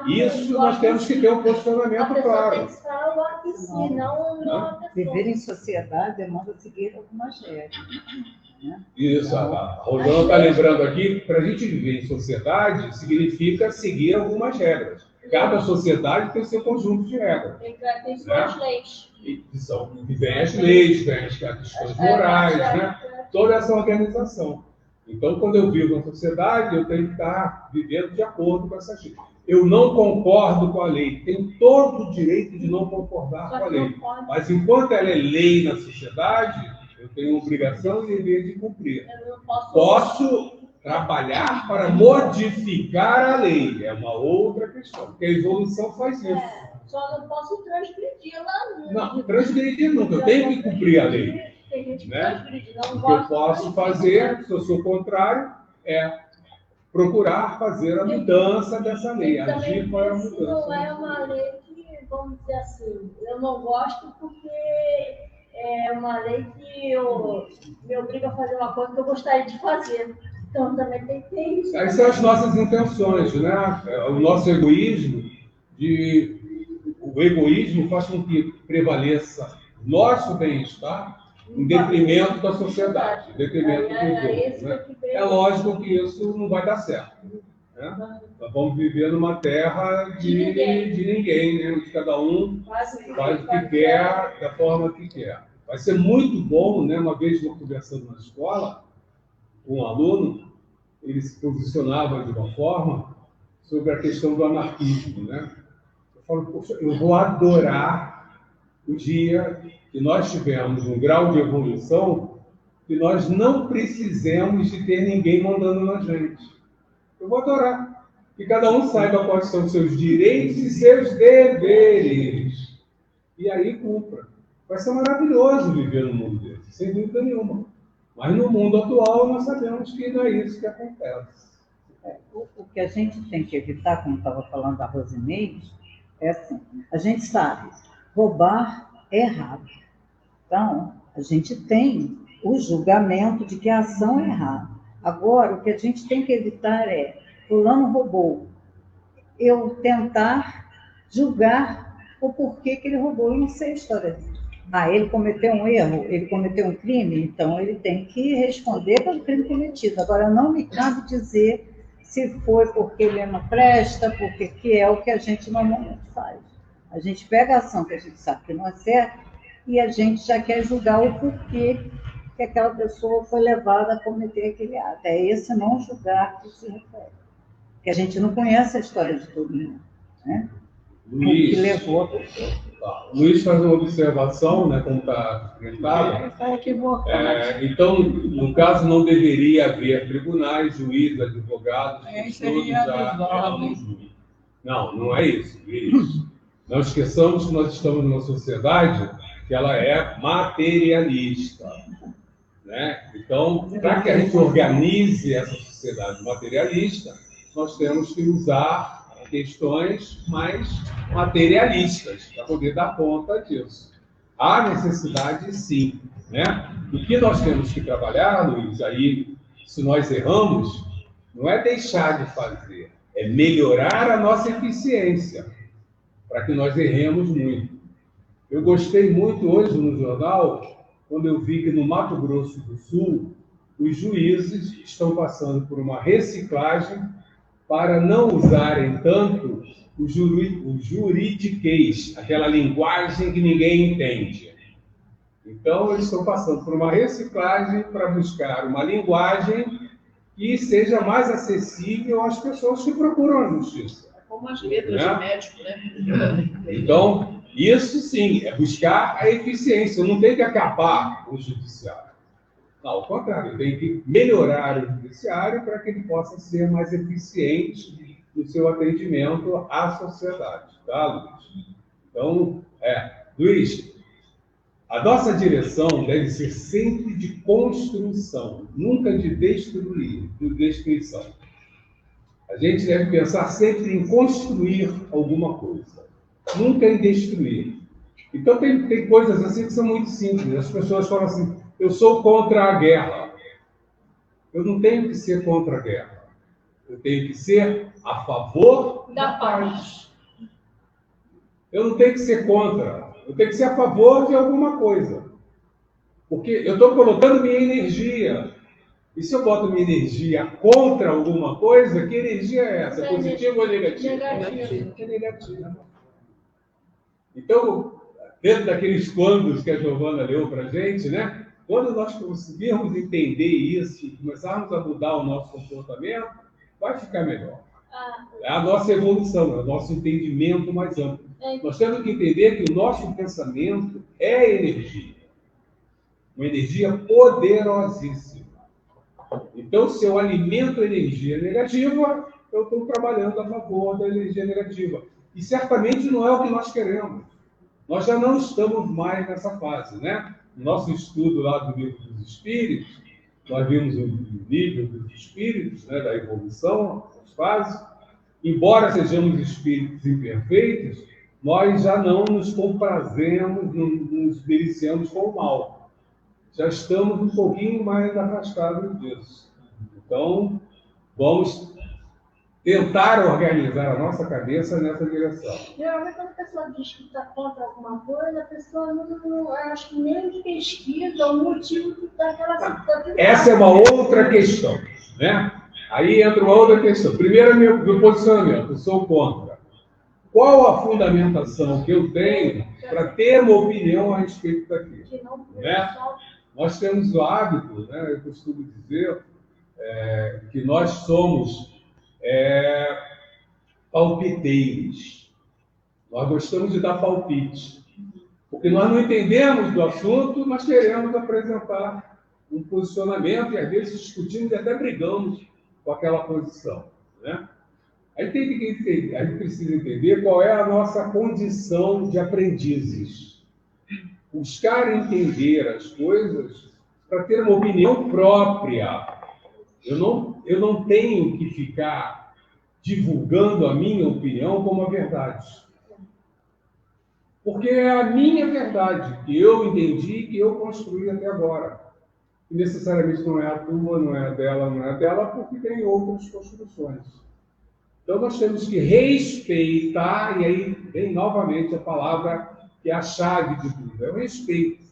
[SPEAKER 1] Isso nós temos que ter um posicionamento claro.
[SPEAKER 4] Tem que falar o ato em si, não a pessoa.
[SPEAKER 5] Viver em sociedade demanda seguir algumas regras. Né?
[SPEAKER 1] Isso, a Rosana está lembrando aqui, para a gente viver em sociedade, significa seguir algumas regras. Cada sociedade tem seu conjunto de regras.
[SPEAKER 4] Tem suas leis.
[SPEAKER 1] E vem as leis, vem as questões morais, né? Toda essa organização. Então, quando eu vivo na sociedade, eu tenho que estar vivendo de acordo com essas leis. Eu não concordo com a lei. Tenho todo o direito de não concordar com a lei. Mas enquanto ela é lei na sociedade, eu tenho obrigação e dever de cumprir.
[SPEAKER 4] Eu não
[SPEAKER 1] Posso trabalhar para modificar a lei. É uma outra questão. Porque a evolução faz isso.
[SPEAKER 4] Só não posso transgredir-la.
[SPEAKER 1] Não, transgredir nunca. Eu tenho que cumprir a lei.
[SPEAKER 4] Tem gente que
[SPEAKER 1] Né?
[SPEAKER 4] transgride, não
[SPEAKER 1] O que eu
[SPEAKER 4] gosta,
[SPEAKER 1] posso fazer, se eu sou contrário, é procurar fazer a mudança dessa lei. Agir para a mudança.
[SPEAKER 4] Não é uma lei que, vamos dizer assim, eu não gosto porque é uma lei que me obriga a fazer uma coisa que eu gostaria de fazer. Então também tem que ter isso.
[SPEAKER 1] Aí são as nossas intenções, né? O nosso egoísmo, o egoísmo faz com que prevaleça nosso bem-estar em detrimento da sociedade, em detrimento do todo. Né? É lógico que isso não vai dar certo. Né? Nós vamos viver numa terra de ninguém, né? Onde cada um faz o que quer, da forma que quer. Vai ser muito bom, né? Uma vez eu conversando na escola, um aluno, ele se posicionava de uma forma sobre a questão do anarquismo, né? Eu falo, poxa, eu vou adorar o dia que nós tivermos um grau de evolução que nós não precisemos de ter ninguém mandando na gente. Eu vou adorar. Que cada um saiba quais são os seus direitos e seus deveres. E aí cumpra. Vai ser maravilhoso viver num mundo desse, sem dúvida nenhuma. Mas no mundo atual nós sabemos que não é isso que acontece.
[SPEAKER 5] O que a gente tem que evitar, como estava falando a Rosineide, é assim, a gente sabe, roubar é errado. Então, a gente tem o julgamento de que a ação é errada. Agora, o que a gente tem que evitar é, fulano roubou, eu tentar julgar o porquê que ele roubou. Eu não sei a história dele. Ele cometeu um erro, ele cometeu um crime, então ele tem que responder pelo crime cometido. Agora, não me cabe dizer se foi porque ele não presta, porque que é o que a gente normalmente faz. A gente pega a ação que a gente sabe que não é certa e a gente já quer julgar o porquê que aquela pessoa foi levada a cometer aquele ato. É esse não julgar que se refere. Porque a gente não conhece a história de todo mundo, né? que levou a pessoa.
[SPEAKER 1] Luiz faz uma observação, né, como está comentado.
[SPEAKER 3] Está equivocado.
[SPEAKER 1] Então, no caso, não deveria haver tribunais, juízes, advogados,
[SPEAKER 3] Isso
[SPEAKER 1] todos
[SPEAKER 3] seria
[SPEAKER 1] já
[SPEAKER 3] desordem.
[SPEAKER 1] júri. Não, não é isso, Luiz. Não esqueçamos que nós estamos numa sociedade que ela é materialista, né? Então, para que a gente organize essa sociedade materialista, nós temos que usar questões mais materialistas para poder dar conta disso. Há necessidade, sim, né? O que nós temos que trabalhar, Luiz, aí, se nós erramos, não é deixar de fazer, é melhorar a nossa eficiência, para que nós erremos muito. Eu gostei muito hoje no jornal, quando eu vi que no Mato Grosso do Sul, os juízes estão passando por uma reciclagem para não usarem tanto o juridiquês, aquela linguagem que ninguém entende. Então, eles estão passando por uma reciclagem para buscar uma linguagem que seja mais acessível às pessoas que procuram a justiça.
[SPEAKER 2] Como as letras de médico, né?
[SPEAKER 1] Então, isso sim, é buscar a eficiência. Não tem que acabar com o judiciário. Não, ao contrário, tem que melhorar o judiciário para que ele possa ser mais eficiente no seu atendimento à sociedade. Tá, Luiz? Então, Luiz, a nossa direção deve ser sempre de construção, nunca de destruição. A gente deve pensar sempre em construir alguma coisa, nunca em destruir. Então, tem coisas assim que são muito simples. As pessoas falam assim, eu sou contra a guerra. Eu não tenho que ser contra a guerra. Eu tenho que ser a favor
[SPEAKER 2] Da paz.
[SPEAKER 1] Eu não tenho que ser contra. Eu tenho que ser a favor de alguma coisa. Porque eu estou colocando minha energia. E se eu boto minha energia contra alguma coisa, que energia é essa?
[SPEAKER 4] É
[SPEAKER 1] Positiva ou negativa?
[SPEAKER 4] negativa.
[SPEAKER 1] É negativa. Então, dentro daqueles quantos que a Giovana leu para a gente, né? Quando nós conseguirmos entender isso e começarmos a mudar o nosso comportamento, vai ficar melhor. É a nossa evolução, é o nosso entendimento mais amplo. Nós temos que entender que o nosso pensamento é energia. Uma energia poderosíssima. Então, se eu alimento energia negativa, eu estou trabalhando a favor da energia negativa. E certamente não é o que nós queremos. Nós já não estamos mais nessa fase, né? No nosso estudo lá do Livro dos Espíritos, nós vimos o nível dos espíritos, né, da evolução, as fases. Embora sejamos espíritos imperfeitos, nós já não nos comprazemos, não nos deliciamos com o mal. Já estamos um pouquinho mais afastados disso. Então, vamos tentar organizar a nossa cabeça nessa direção.
[SPEAKER 4] Geralmente, quando a pessoa diz que está contra alguma coisa, a pessoa não acho que nem pesquisa o motivo que está aquela situação.
[SPEAKER 1] Essa é uma outra questão, né? Aí entra uma outra questão. Primeiro, meu posicionamento, eu sou contra. Qual a fundamentação que eu tenho para ter uma opinião a respeito daquilo? Né? Nós temos o hábito, né? Eu costumo dizer que nós somos palpiteiros. Nós gostamos de dar palpite. Porque nós não entendemos do assunto, mas queremos apresentar um posicionamento e às vezes discutimos e até brigamos com aquela posição, né? A gente precisa entender qual é a nossa condição de aprendizes. Buscar entender as coisas para ter uma opinião própria. Eu não tenho que ficar divulgando a minha opinião como a verdade. Porque é a minha verdade, que eu entendi, que eu construí até agora. E necessariamente não é a tua, não é a dela, não é a dela, porque tem outras construções. Então nós temos que respeitar, e aí vem novamente a palavra que é a chave de tudo, é o respeito.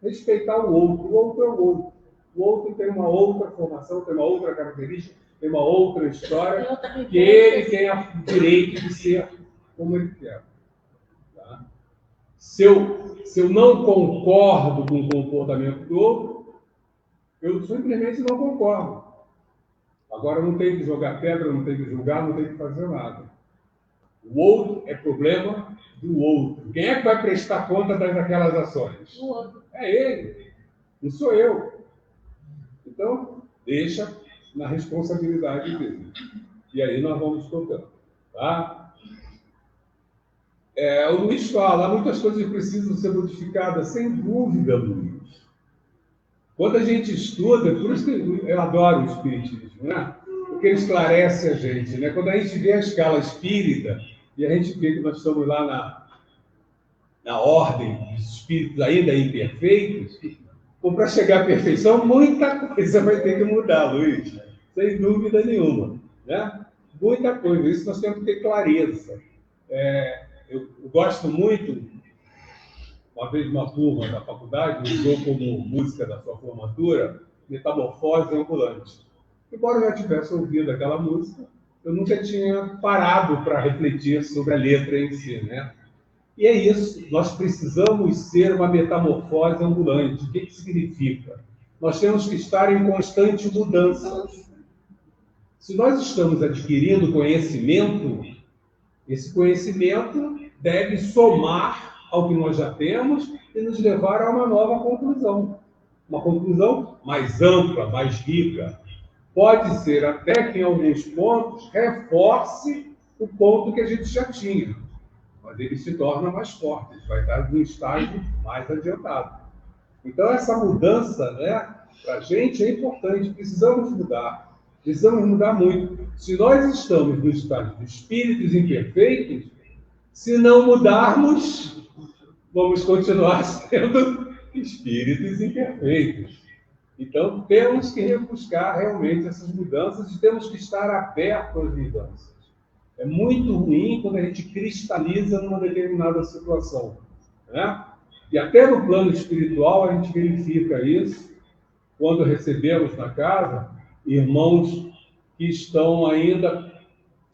[SPEAKER 1] Respeitar o outro é o outro. O outro tem uma outra formação, tem uma outra característica, tem uma outra história, que ele tem o direito de ser como ele quer. Tá? Se eu não concordo com o comportamento do outro, eu simplesmente não concordo. Agora não tem que jogar pedra, não tem que julgar, não tem que fazer nada. O outro é problema do outro. Quem é que vai prestar conta daquelas ações?
[SPEAKER 4] O outro.
[SPEAKER 1] É ele, não sou eu. Então, deixa na responsabilidade dele. E aí nós vamos tocando. Tá? O Luiz fala, muitas coisas precisam ser modificadas, sem dúvida, Luiz. Quando a gente estuda, por isso que eu adoro o espiritismo, né? Porque ele esclarece a gente, né? Quando a gente vê a escala espírita e a gente vê que nós estamos lá na ordem dos espíritos ainda imperfeitos, para chegar à perfeição, muita coisa vai ter que mudar, Luiz, sem dúvida nenhuma, né? Muita coisa, isso nós temos que ter clareza. Eu gosto muito, uma vez uma turma da faculdade usou como música da sua formatura Metamorfose Ambulante. Embora eu já tivesse ouvido aquela música, eu nunca tinha parado para refletir sobre a letra em si, né? E é isso, nós precisamos ser uma metamorfose ambulante. O que significa? Nós temos que estar em constante mudança. Se nós estamos adquirindo conhecimento, esse conhecimento deve somar ao que nós já temos e nos levar a uma nova conclusão. Uma conclusão mais ampla, mais rica. Pode ser até que em alguns pontos reforce o ponto que a gente já tinha. Mas ele se torna mais forte, ele vai estar num estágio mais adiantado. Então, essa mudança, né, para a gente é importante, precisamos mudar muito. Se nós estamos no estágio de espíritos imperfeitos, se não mudarmos, vamos continuar sendo espíritos imperfeitos. Então, temos que rebuscar realmente essas mudanças e temos que estar abertos às mudanças. É muito ruim quando a gente cristaliza numa determinada situação, né? E até no plano espiritual a gente verifica isso quando recebemos na casa irmãos que estão ainda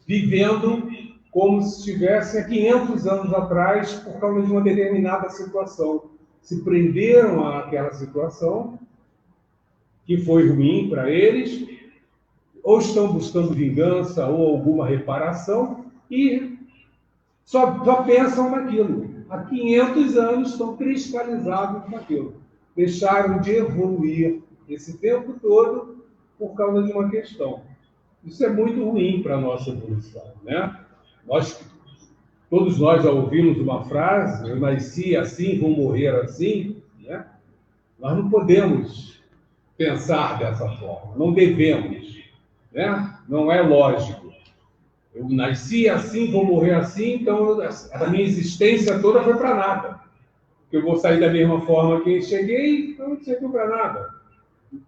[SPEAKER 1] vivendo como se estivessem há 500 anos atrás por causa de uma determinada situação. Se prenderam àquela situação que foi ruim para eles, ou estão buscando vingança ou alguma reparação e só pensam naquilo. Há 500 anos estão cristalizados naquilo. Deixaram de evoluir esse tempo todo por causa de uma questão. Isso é muito ruim para a nossa evolução, né? Todos nós já ouvimos uma frase, eu nasci assim, vou morrer assim, né? Nós não podemos pensar dessa forma, não devemos, né? Não é lógico. Eu nasci assim, vou morrer assim, então a minha existência toda foi para nada. Porque eu vou sair da mesma forma que cheguei, então não serviu para nada.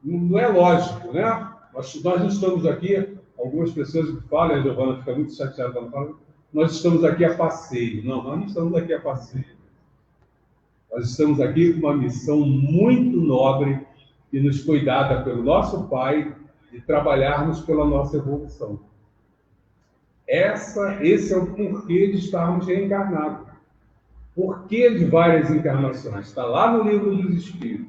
[SPEAKER 1] Não é lógico, né? Nós não estamos aqui, algumas pessoas falam, a Giovana fica muito chateada quando fala, nós estamos aqui a passeio. Não, nós não estamos aqui a passeio. Nós estamos aqui com uma missão muito nobre que nos foi dada pelo nosso Pai de trabalharmos pela nossa evolução. Esse é o porquê de estarmos reencarnados. Porquê de várias encarnações? Está lá no Livro dos Espíritos.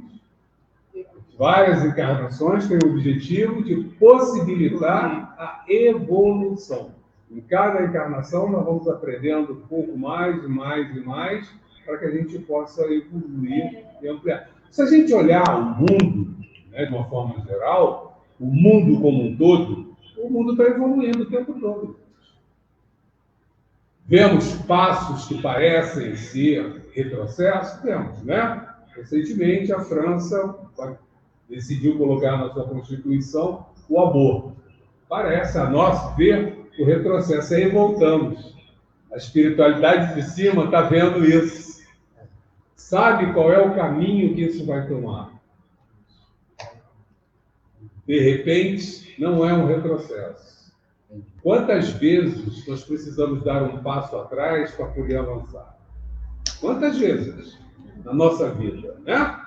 [SPEAKER 1] Várias encarnações têm o objetivo de possibilitar a evolução. Em cada encarnação, nós vamos aprendendo um pouco mais, e mais, e mais, para que a gente possa evoluir e ampliar. Se a gente olhar o mundo, né, de uma forma geral, o mundo como um todo, o mundo está evoluindo o tempo todo. Vemos passos que parecem ser retrocessos? Temos, né? Recentemente, a França decidiu colocar na sua Constituição o aborto. Parece, a nós, ver o retrocesso. Aí voltamos. A espiritualidade de cima está vendo isso. Sabe qual é o caminho que isso vai tomar. De repente, não é um retrocesso. Quantas vezes nós precisamos dar um passo atrás para poder avançar? Quantas vezes na nossa vida, né?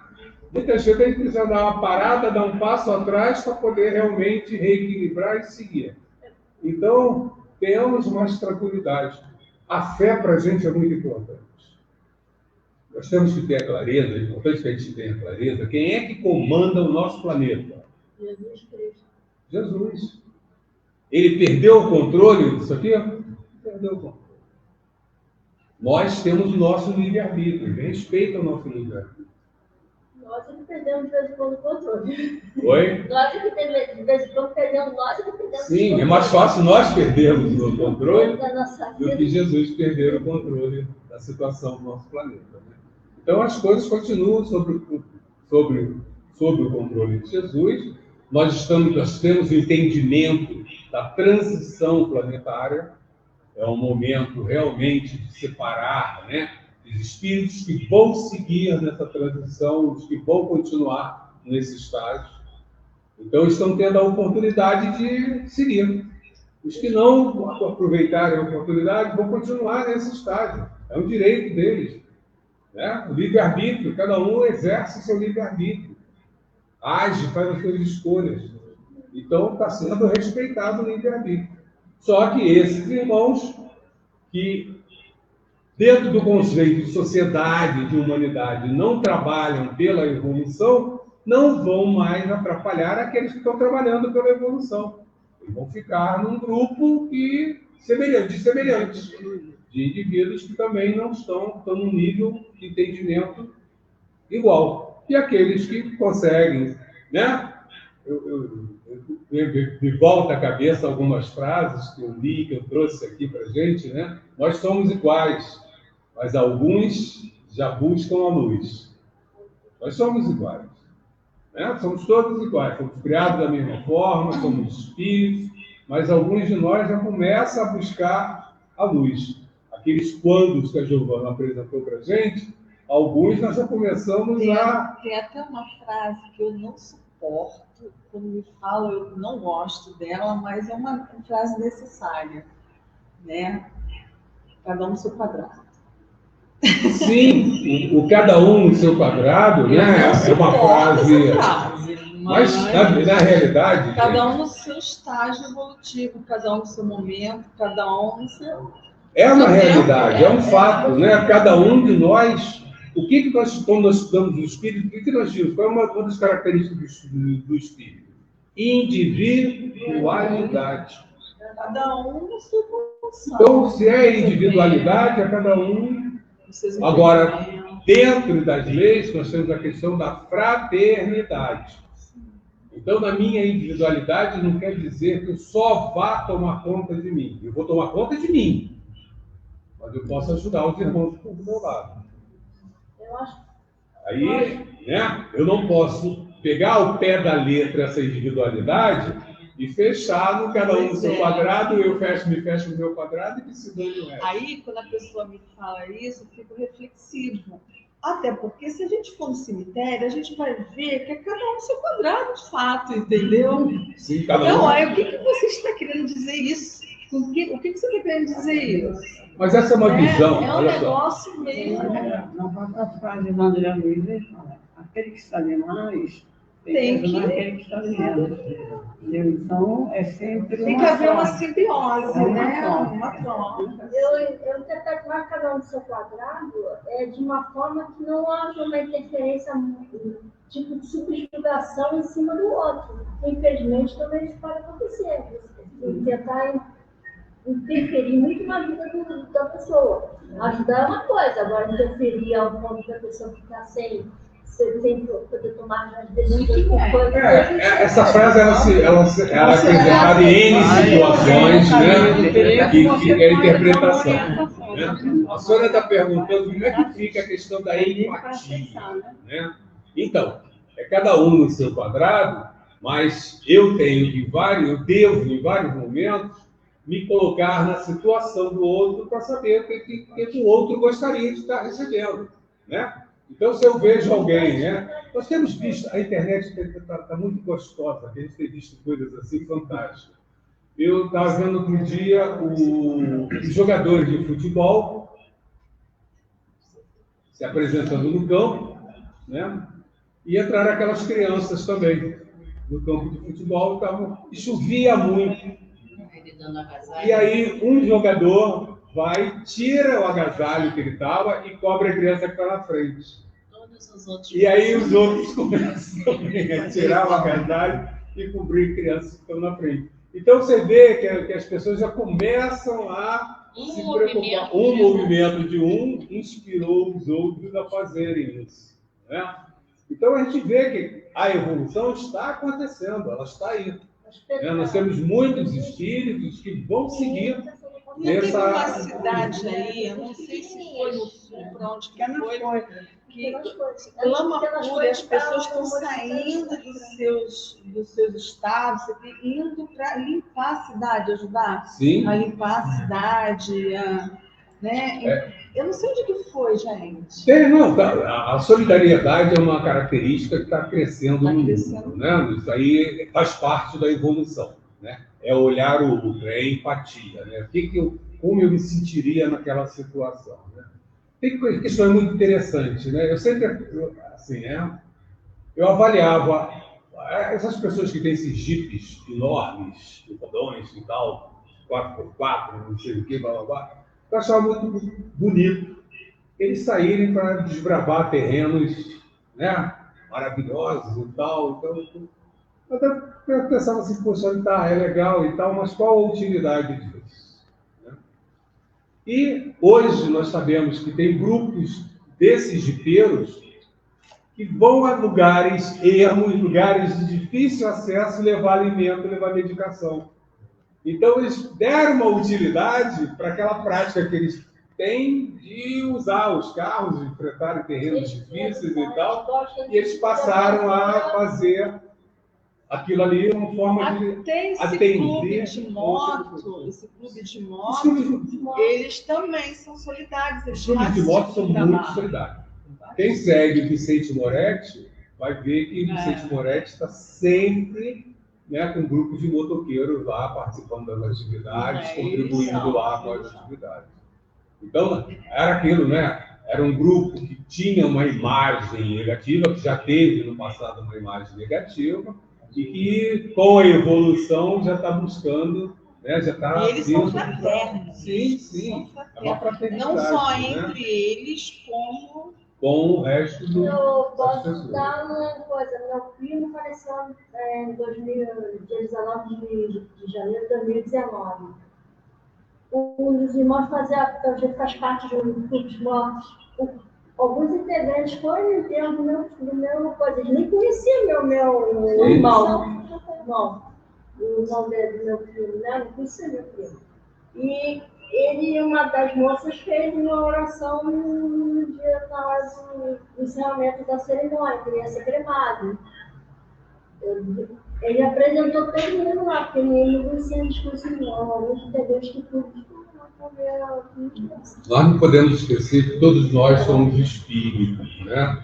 [SPEAKER 1] Muitas vezes a gente precisa dar uma parada, dar um passo atrás para poder realmente reequilibrar e seguir. Então, tenhamos mais tranquilidade. A fé para a gente é muito importante. Nós temos que ter a clareza, é importante que a gente tenha a clareza. Quem é que comanda o nosso planeta?
[SPEAKER 4] Jesus Cristo.
[SPEAKER 1] Jesus. Ele perdeu o controle disso aqui? Perdeu o controle. Nós temos o nosso livre-arbítrio, respeita o nosso livre-arbítrio.
[SPEAKER 4] Nós é que perdemos de vez em quando o controle.
[SPEAKER 1] Oi?
[SPEAKER 4] Nós é que de vez em quando perdemos, nós é que perdemos o
[SPEAKER 1] Sim,
[SPEAKER 4] controle.
[SPEAKER 1] é mais fácil nós perdermos o controle
[SPEAKER 4] Da nossa
[SPEAKER 1] do
[SPEAKER 4] vida.
[SPEAKER 1] que Jesus perder o controle da situação do nosso planeta. Né? Então, as coisas continuam sobre o controle de Jesus. Nós temos o entendimento da transição planetária. É um momento realmente de separar, né, os espíritos que vão seguir nessa transição, os que vão continuar nesse estágio. Então, estão tendo a oportunidade de seguir. Os que não aproveitarem a oportunidade vão continuar nesse estágio. É um direito deles. Né? O livre-arbítrio, cada um exerce o seu livre-arbítrio. Age, faz as suas escolhas. Então, está sendo respeitado o livre-arbítrio. Só que esses irmãos que, dentro do conceito de sociedade, de humanidade, não trabalham pela evolução, não vão mais atrapalhar aqueles que estão trabalhando pela evolução. Eles vão ficar num grupo de semelhantes, de indivíduos que também não estão num nível de entendimento igual. E aqueles que conseguem, né? Me volta à cabeça algumas frases que eu li, que eu trouxe aqui para a gente, né? Nós somos iguais, mas alguns já buscam a luz. Nós somos iguais. Né? Somos todos iguais, somos criados da mesma forma, somos espíritos, mas alguns de nós já começam a buscar a luz. Aqueles quandos que a Giovana apresentou para a gente, alguns nós já começamos a...
[SPEAKER 7] Tem até uma frase que eu não suporto, quando me falam, eu não gosto dela, mas é uma frase necessária, né? Cada um no seu quadrado.
[SPEAKER 1] Sim, o cada um no seu quadrado, né? É uma frase... Mas, na realidade...
[SPEAKER 7] Cada um no seu estágio evolutivo, cada um no seu momento, cada um no seu...
[SPEAKER 1] É uma realidade, é um fato, né? Cada um de nós... O que nós, quando nós estudamos o espírito, o que nós vimos? Qual é uma das características do espírito? Individualidade.
[SPEAKER 7] Cada um no seu condição.
[SPEAKER 1] Então, se é individualidade, é cada um. Agora, dentro das leis, nós temos a questão da fraternidade. Então, na minha individualidade, não quer dizer que eu só vá tomar conta de mim. Eu vou tomar conta de mim, mas eu posso ajudar os irmãos que estão do meu lado. Aí, né, eu não posso pegar ao pé da letra essa individualidade e fechar no cada um no seu quadrado, eu me fecho no meu quadrado e me se dane o resto.
[SPEAKER 7] Aí, quando a pessoa me fala isso, eu fico reflexivo. Até porque, se a gente for no cemitério, a gente vai ver que é cada um no seu quadrado, de fato, entendeu?
[SPEAKER 1] Sim, cada um.
[SPEAKER 7] Então, aí, o que você está querendo dizer isso? O que você está querendo dizer isso?
[SPEAKER 1] Mas essa é uma visão,
[SPEAKER 7] É um
[SPEAKER 1] olha só.
[SPEAKER 7] negócio mesmo.
[SPEAKER 3] Não faça a frase do André Luiz, ele fala, aquele que está demais
[SPEAKER 7] Tem que-
[SPEAKER 3] aquele que está menos. Entendeu? Então, é sempre
[SPEAKER 7] Tem que haver uma
[SPEAKER 3] troca.
[SPEAKER 7] simbiose,
[SPEAKER 3] Uma
[SPEAKER 7] né?
[SPEAKER 3] troca.
[SPEAKER 7] Uma troca.
[SPEAKER 4] Eu interpreto mais cada um do seu quadrado de uma forma que não haja uma interferência, tipo de subjugação em cima do outro. Infelizmente, também isso pode acontecer. Tentar interferir muito na vida da pessoa. Ajudar é uma coisa, agora interferir ao ponto da pessoa ficar sem poder tomar as decisões por coisa.
[SPEAKER 1] Essa frase ela é apresentada em N situações, né, que é interpretação. Né? A senhora está perguntando como é que fica a questão da empatia. Né? Então, é cada um no seu quadrado, mas eu devo, em vários momentos, me colocar na situação do outro para saber o que o outro gostaria de estar recebendo. Né? Então, se eu vejo alguém, né? Nós temos visto, a internet está muito gostosa, a gente tem visto coisas assim fantásticas. Eu estava vendo outro dia os jogadores de futebol se apresentando no campo, né? E entraram aquelas crianças também no campo de futebol, e chovia muito. E aí um jogador vai, tira o agasalho que ele estava e cobre a criança que está na frente. E aí os outros começam também a tirar o agasalho e cobrir crianças que estão na frente. Então você vê que as pessoas já começam a se preocupar. Um movimento de um inspirou os outros a fazerem isso, né? Então a gente vê que a evolução está acontecendo, ela está aí. Nós temos muitos espíritos que vão seguir
[SPEAKER 7] Não teve
[SPEAKER 1] essa...
[SPEAKER 7] uma cidade aí, eu não sei se foi no sul, para onde que foi, que clama por as pessoas estão saindo dos seus estados, indo para limpar a cidade, ajudar
[SPEAKER 1] Sim.
[SPEAKER 7] a limpar a cidade, né? Eu não sei onde que foi, gente.
[SPEAKER 1] Não, a solidariedade é uma característica que está crescendo no mundo, né? Isso aí faz parte da evolução, né? É olhar o outro, é empatia, né? Como eu me sentiria naquela situação, né? Tem questões muito interessantes, né? Eu sempre, assim, eu avaliava essas pessoas que têm esses jipes enormes, fodões e tal, 4x4, não sei o que, blá, blá, blá. Eu achava muito bonito eles saírem para desbravar terrenos, né, maravilhosos e tal. Então, eu pensava assim, poxa, tá, é legal e tal, mas qual a utilidade disso? Né? E hoje nós sabemos que tem grupos desses jipeiros que vão a lugares ermos, lugares de difícil acesso, levar alimento, levar medicação. Então, eles deram uma utilidade para aquela prática que eles têm de usar os carros, de enfrentar terrenos difíceis e tal, e eles passaram a fazer aquilo ali uma forma de atender.
[SPEAKER 7] Esse clube de moto, eles também são solidários.
[SPEAKER 1] Os clubes de moto são muito solidários. Quem segue o Vicente Moretti vai ver que o Vicente Moretti está sempre, né, com grupos de motoqueiros lá participando das atividades, contribuindo lá com as atividades. Então, era aquilo, né? Era um grupo que tinha uma imagem negativa, que já teve no passado uma imagem negativa, e que com a evolução já está buscando, né? Já está.
[SPEAKER 7] E eles são fraternos.
[SPEAKER 1] Sim. É uma fraternidade.
[SPEAKER 7] Não só entre eles, como
[SPEAKER 1] com o resto do.
[SPEAKER 4] Eu posso dar uma coisa. Meu primo faleceu em 19 de janeiro de 2019. Um dos irmãos faz parte de um clube de motos. Alguns integrantes foram no tempo do meu coisa. Eles nem conheciam meu irmão. O irmão do meu primo, né? Não conhecia meu primo. E ele, uma das moças, fez uma oração no dia, na hora do encerramento da cerimônia, que ele ia ser cremado. Ele apresentou todo mundo lá, porque ele não conhecia discurso não. Alguns integrantes que tudo.
[SPEAKER 1] Nós não podemos esquecer que todos nós somos espíritos, né?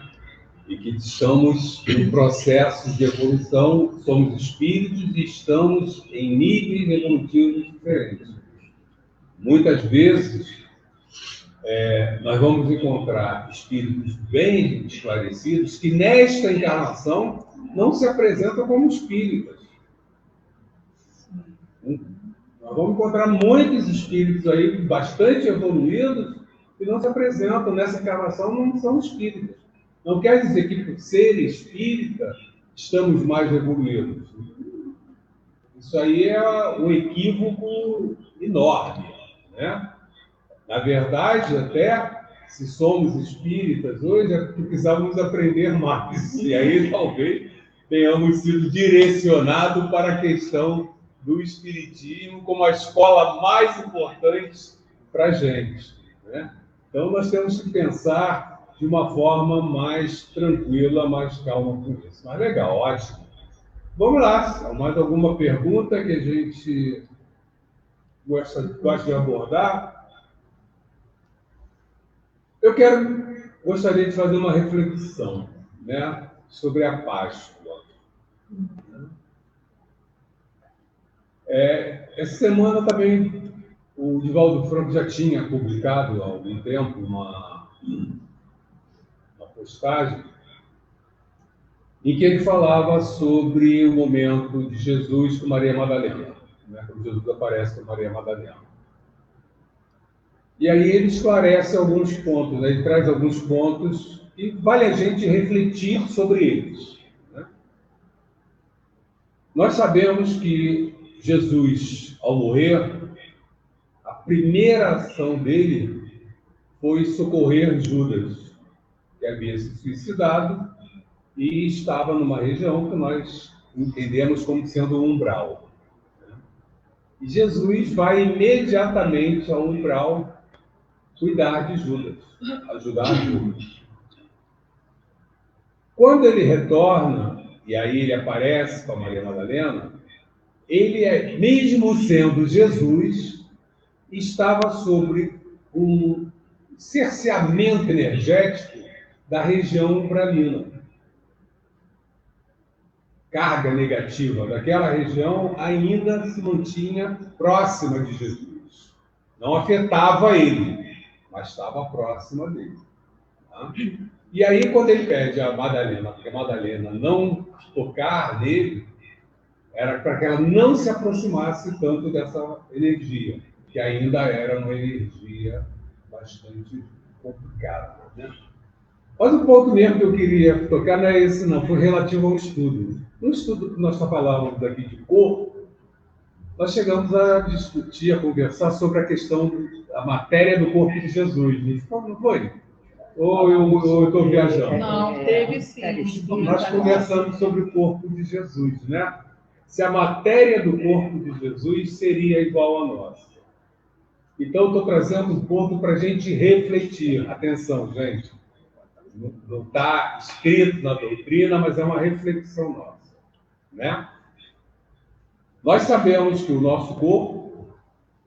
[SPEAKER 1] E que estamos em processo de evolução, somos espíritos e estamos em níveis evolutivos diferentes. Muitas vezes, nós vamos encontrar espíritos bem esclarecidos que nesta encarnação não se apresentam como espíritas. Nós vamos encontrar muitos espíritos aí bastante evoluídos que não se apresentam nessa encarnação, não são espíritas. Não quer dizer que por ser espírita estamos mais evoluídos. Isso aí é um equívoco enorme, né? Na verdade, até se somos espíritas hoje, é porque precisamos aprender mais. E aí talvez tenhamos sido direcionados para a questão do espiritismo como a escola mais importante para a gente, né? Então nós temos que pensar de uma forma mais tranquila, mais calma com isso. Mas legal, ótimo. Vamos lá, mais alguma pergunta que a gente gosta de abordar? Eu gostaria de fazer uma reflexão, né, sobre a Páscoa. Essa semana também o Divaldo Franco já tinha publicado há algum tempo uma postagem em que ele falava sobre o momento de Jesus com Maria Madalena, né, quando Jesus aparece com Maria Madalena. E aí ele esclarece alguns pontos, né, ele traz alguns pontos e vale a gente refletir sobre eles, né? Nós sabemos que Jesus, ao morrer, primeira ação dele foi socorrer Judas, que havia se suicidado e estava numa região que nós entendemos como sendo um umbral. E Jesus vai imediatamente ao umbral cuidar de Judas, ajudar Judas. Quando ele retorna, e aí ele aparece com a Maria Madalena, ele, mesmo sendo Jesus, estava sobre um cerceamento energético da região umbralina. Carga negativa daquela região ainda se mantinha próxima de Jesus. Não afetava ele, mas estava próxima dele. Tá? E aí, quando ele pede a Madalena, porque a Madalena não tocar nele, era para que ela não se aproximasse tanto dessa energia, que ainda era uma energia bastante complicada. Né? Mas o ponto mesmo que eu queria tocar não é esse, não, foi relativo ao estudo. No estudo que nós falávamos aqui de corpo, nós chegamos a discutir, a conversar sobre a questão da matéria do corpo de Jesus. Não foi? Ou eu estou viajando?
[SPEAKER 7] Não, teve sim.
[SPEAKER 1] Nós conversamos sobre o corpo de Jesus, né? Se a matéria do corpo de Jesus seria igual à nossa. Então, estou trazendo um ponto para a gente refletir. Atenção, gente. Não está escrito na doutrina, mas é uma reflexão nossa. Né? Nós sabemos que o nosso corpo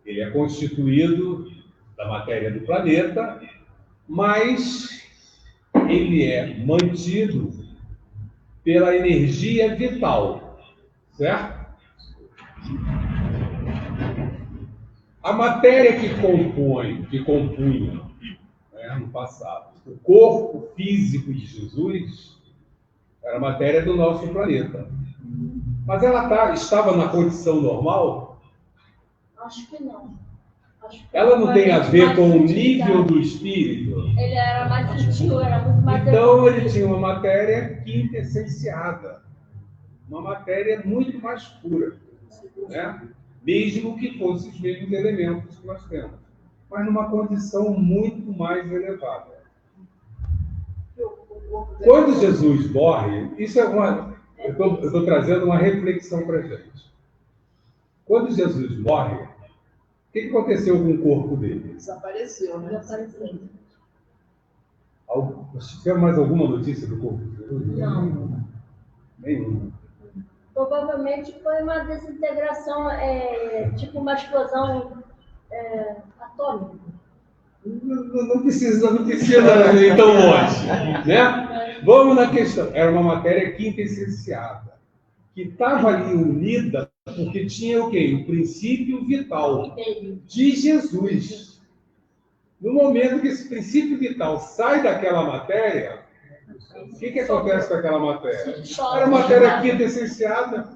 [SPEAKER 1] ele é constituído da matéria do planeta, mas ele é mantido pela energia vital, certo? A matéria que compunha, né, no passado, o corpo físico de Jesus era a matéria do nosso planeta. Mas ela estava na condição normal?
[SPEAKER 4] Acho que não.
[SPEAKER 1] Ela não tem a ver com o nível do espírito?
[SPEAKER 4] Ele era mais sutil, era muito mais...
[SPEAKER 1] Então ele tinha uma matéria quintessenciada, uma matéria muito mais pura, né? Mesmo que fossem os mesmos elementos que nós temos, mas numa condição muito mais elevada. Quando Jesus morre, isso é eu estou trazendo uma reflexão para a gente. Quando Jesus morre, o que aconteceu com o corpo dele?
[SPEAKER 7] Desapareceu, né?
[SPEAKER 4] Desapareceu.
[SPEAKER 1] Tem mais alguma notícia do corpo de Jesus?
[SPEAKER 4] Não.
[SPEAKER 1] Nenhuma.
[SPEAKER 4] Provavelmente foi uma desintegração, tipo uma explosão atômica.
[SPEAKER 1] Não precisa ir tão longe, né? Vamos na questão. Era uma matéria quintessenciada, que estava ali unida porque tinha o quê? O princípio vital de Jesus. No momento que esse princípio vital sai daquela matéria, o que acontece com aquela matéria? Era matéria quintessenciada,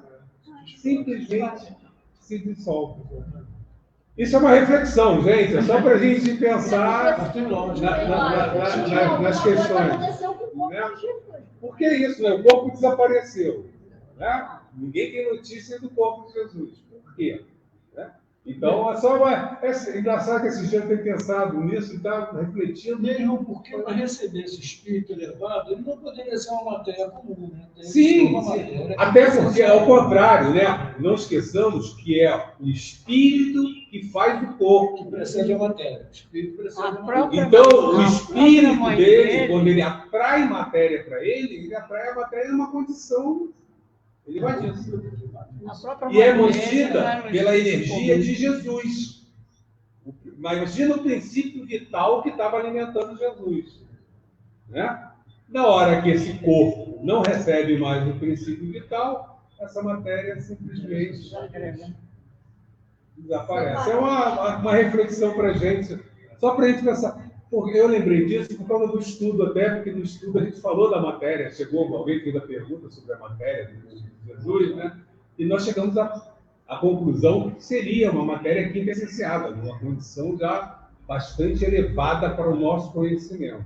[SPEAKER 1] simplesmente se dissolve. Isso é uma reflexão, gente, é só para a gente pensar nas questões. Né? Por que isso? Né? O corpo desapareceu. Né? Ninguém tem notícia do corpo de Jesus. Por quê? Né? Então, é só uma... É engraçado que esse dia eu tenho pensado nisso e está refletindo.
[SPEAKER 8] Mesmo porque para receber esse espírito elevado, ele não poderia ser uma matéria comum, né?
[SPEAKER 1] Sim, até porque, ao contrário, né? Não esqueçamos que é o espírito que faz o corpo.
[SPEAKER 8] Que precede a matéria. O espírito precede a matéria.
[SPEAKER 1] Então, o espírito dele, quando ele atrai matéria para ele atrai a matéria numa condição elevadíssima. E é mantida pela energia de Jesus. Imagina o princípio vital que estava alimentando Jesus. Né? Na hora que esse corpo não recebe mais o princípio vital, essa matéria simplesmente desaparece. É uma reflexão para a gente, só para a gente pensar. Porque eu lembrei disso por causa do estudo, até porque no estudo a gente falou da matéria, chegou alguém que fez a pergunta sobre a matéria de Jesus, né? E nós chegamos à conclusão que seria uma matéria quintessenciada, numa condição já bastante elevada para o nosso conhecimento.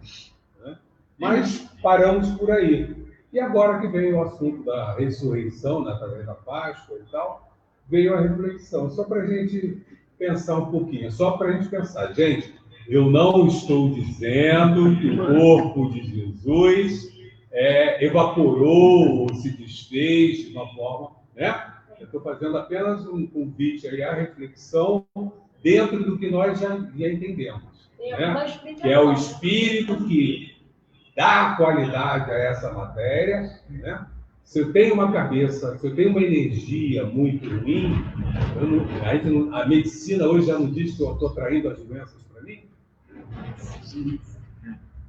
[SPEAKER 1] Né? Mas paramos por aí. E agora que veio o assunto da ressurreição, né, através da Páscoa e tal, veio a reflexão. Só para a gente pensar um pouquinho, só para a gente pensar. Gente, eu não estou dizendo que o corpo de Jesus evaporou ou se desfez de uma forma, né? Eu estou fazendo apenas um convite aí à reflexão dentro do que nós já entendemos, né? Que é o Espírito que dá qualidade a essa matéria, né? Se eu tenho uma cabeça, se eu tenho uma energia muito ruim, a medicina hoje já não diz que eu estou traindo as doenças para mim?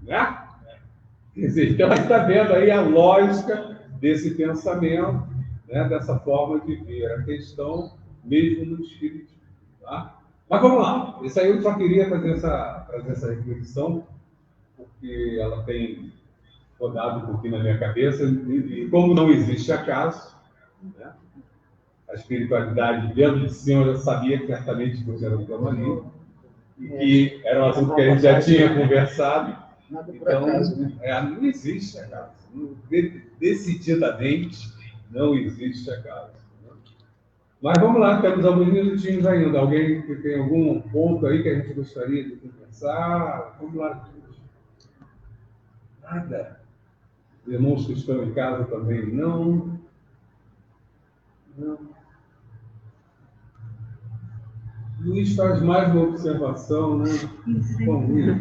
[SPEAKER 1] Né? Quer dizer, então, a gente está vendo aí a lógica desse pensamento, né? Dessa forma de ver a questão mesmo no espírito. Tá? Mas vamos lá. Isso aí eu só queria fazer essa reflexão, porque ela tem rodado um pouquinho na minha cabeça, e como não existe acaso, né? A espiritualidade dentro de si, eu já sabia certamente que você era um camarim, e que era um assunto que a gente já tinha conversado. Então, não existe acaso. Decididamente, não existe acaso. Mas vamos lá, temos alguns minutinhos ainda. Alguém que tem algum ponto aí que a gente gostaria de conversar? Vamos lá. Nada. Os irmãos que estão em casa também não. Não. Luiz faz mais uma observação, né? Bom, Luiz.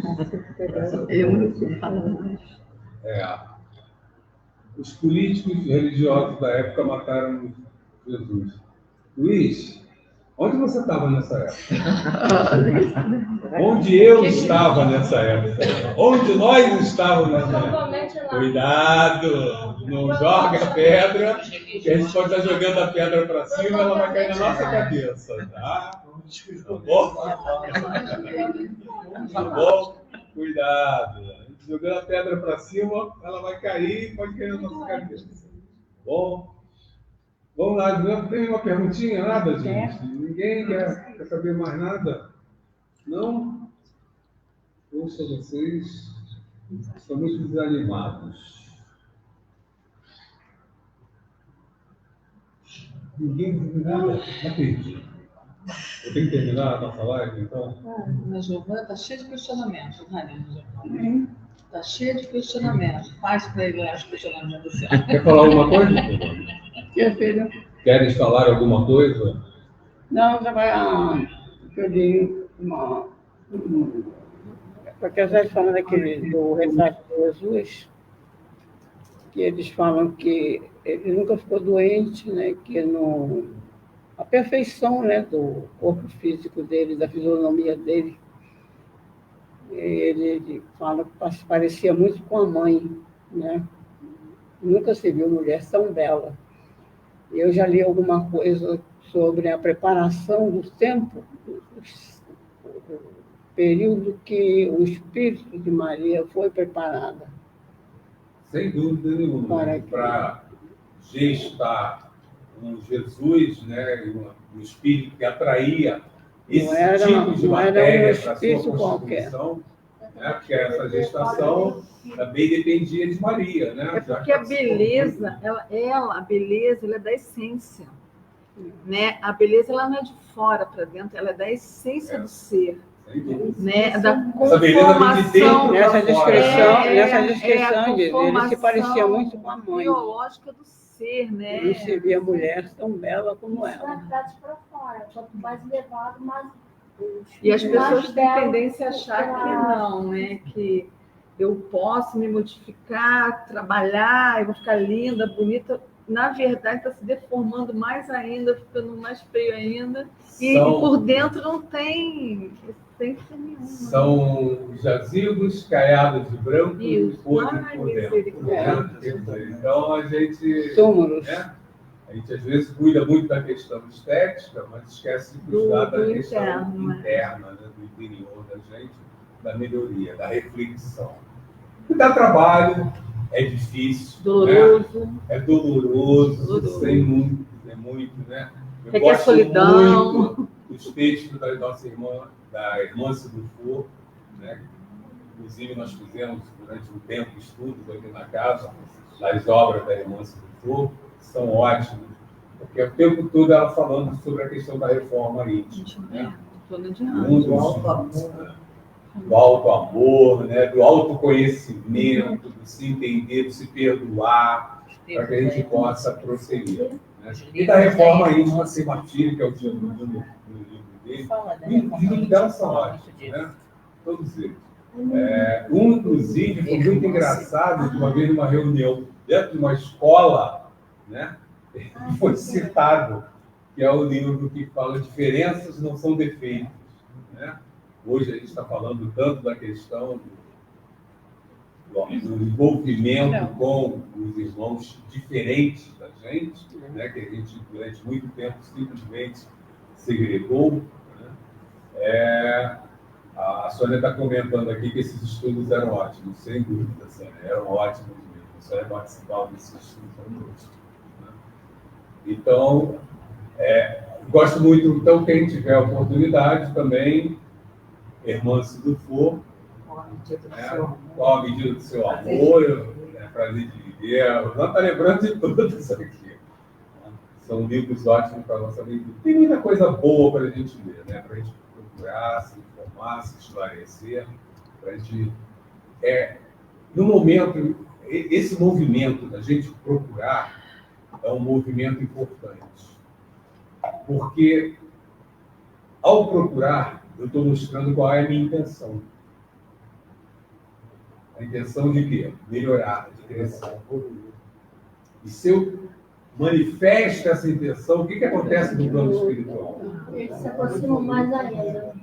[SPEAKER 1] Os políticos religiosos da época mataram Jesus. Luiz, onde você estava nessa época? Onde eu estava nessa época? Onde nós estávamos nessa época? Cuidado! Não joga a pedra, que a gente pode estar jogando a pedra para cima e ela vai cair na nossa cabeça, tá? Tá bom? Tá bom? Cuidado! Jogando a pedra para cima, ela vai cair e pode cair na nossa cabeça. Bom? Vamos lá, não tem uma perguntinha, nada, gente? Ninguém quer saber mais nada? Não? Poxa, vocês estão muito desanimados. Ninguém diz nada? Não acredito. Eu tenho que terminar a nossa live, então?
[SPEAKER 7] Mas Giovana está cheia de questionamentos, Giovana. Está cheia de questionamentos. Faz para ele os questionamentos do céu.
[SPEAKER 1] Quer falar alguma coisa, Giovana? Queres falar alguma coisa?
[SPEAKER 3] Não, eu digo porque a gente fala do retrato de Jesus, que eles falam que ele nunca ficou doente, né? Que a perfeição, né, do corpo físico dele, da fisionomia dele, ele fala que parecia muito com a mãe, né? Nunca se viu mulher tão bela. Eu já li alguma coisa sobre a preparação do tempo, o período que o Espírito de Maria foi preparada.
[SPEAKER 1] Sem dúvida nenhuma. Para gestar um Jesus, né, um Espírito que atraía esse tipo de matéria para a sua constituição, né, porque essa gestação também dependia de Maria, né?
[SPEAKER 7] É porque a beleza, a beleza ela é da essência, né? A beleza ela não é de fora para dentro, ela é da essência do ser, né? Da conformação.
[SPEAKER 3] Nessa descrição ele se parecia muito com a mãe.
[SPEAKER 7] Biológica do ser, né?
[SPEAKER 3] Não se via mulher tão bela como ela.
[SPEAKER 4] Para fora, quanto mais elevado, mais.
[SPEAKER 7] E as pessoas têm tendência a achar que não, né? Que eu posso me modificar, trabalhar, eu vou ficar linda, bonita. Na verdade, está se deformando mais ainda, ficando mais feio ainda. E por dentro não tem essência nenhuma.
[SPEAKER 1] São jazigos caiados de branco e podres por dentro. Né? Então, a gente...
[SPEAKER 3] Túmulos.
[SPEAKER 1] Né? A gente, às vezes, cuida muito da questão estética, mas esquece de cuidar da questão interna, né? Do interior da gente, da melhoria, da reflexão. E dá trabalho, é difícil.
[SPEAKER 7] Doloroso.
[SPEAKER 1] Né? É doloroso. Tem muito, né? Eu
[SPEAKER 7] gosto solidão.
[SPEAKER 1] Muito dos textos da nossa irmã, da irmã Sidufor, né? Inclusive, nós fizemos, durante um tempo, estudos aqui na casa, das obras da irmã Sidufor. São ótimos, porque o tempo todo ela falando sobre a questão da reforma íntima, né?
[SPEAKER 7] todo diante.
[SPEAKER 5] Do alto amor.
[SPEAKER 1] do auto-amor, né? Do autoconhecimento, do se entender, do se perdoar, para que a gente possa prosseguir. Né? E da reforma íntima sem martírio, que é o título do livro dele. E os livros dela são ótimos, né? Todos eles. Um, inclusive, foi muito engraçado, de uma vez numa reunião dentro de uma escola, né? Foi citado, que é o livro que fala diferenças não são defeitos, né? Hoje a gente está falando tanto da questão do envolvimento com os irmãos diferentes da gente, né? Que a gente, durante muito tempo, simplesmente segregou. Né? A Sônia está comentando aqui que esses estudos eram ótimos, sem dúvida, Sônia, eram ótimos mesmo. A Sônia participava desses estudos todos. Né? Então, gosto muito, então, quem tiver a oportunidade também, Irmã Se Do For, qual a medida do seu amor, prazer de viver. O Ivan está lembrando de tudo isso aqui. São livros ótimos para a nossa vida. Tem muita coisa boa para a gente ler, né? Para a gente procurar, se informar, se esclarecer, para a gente... no momento, esse movimento da gente procurar é um movimento importante. Porque, ao procurar, eu estou mostrando qual é a minha intenção. A intenção de quê? Melhorar, de crescer. E se eu manifesto essa intenção, o que acontece no plano espiritual?
[SPEAKER 4] Ele se aproxima mais ainda.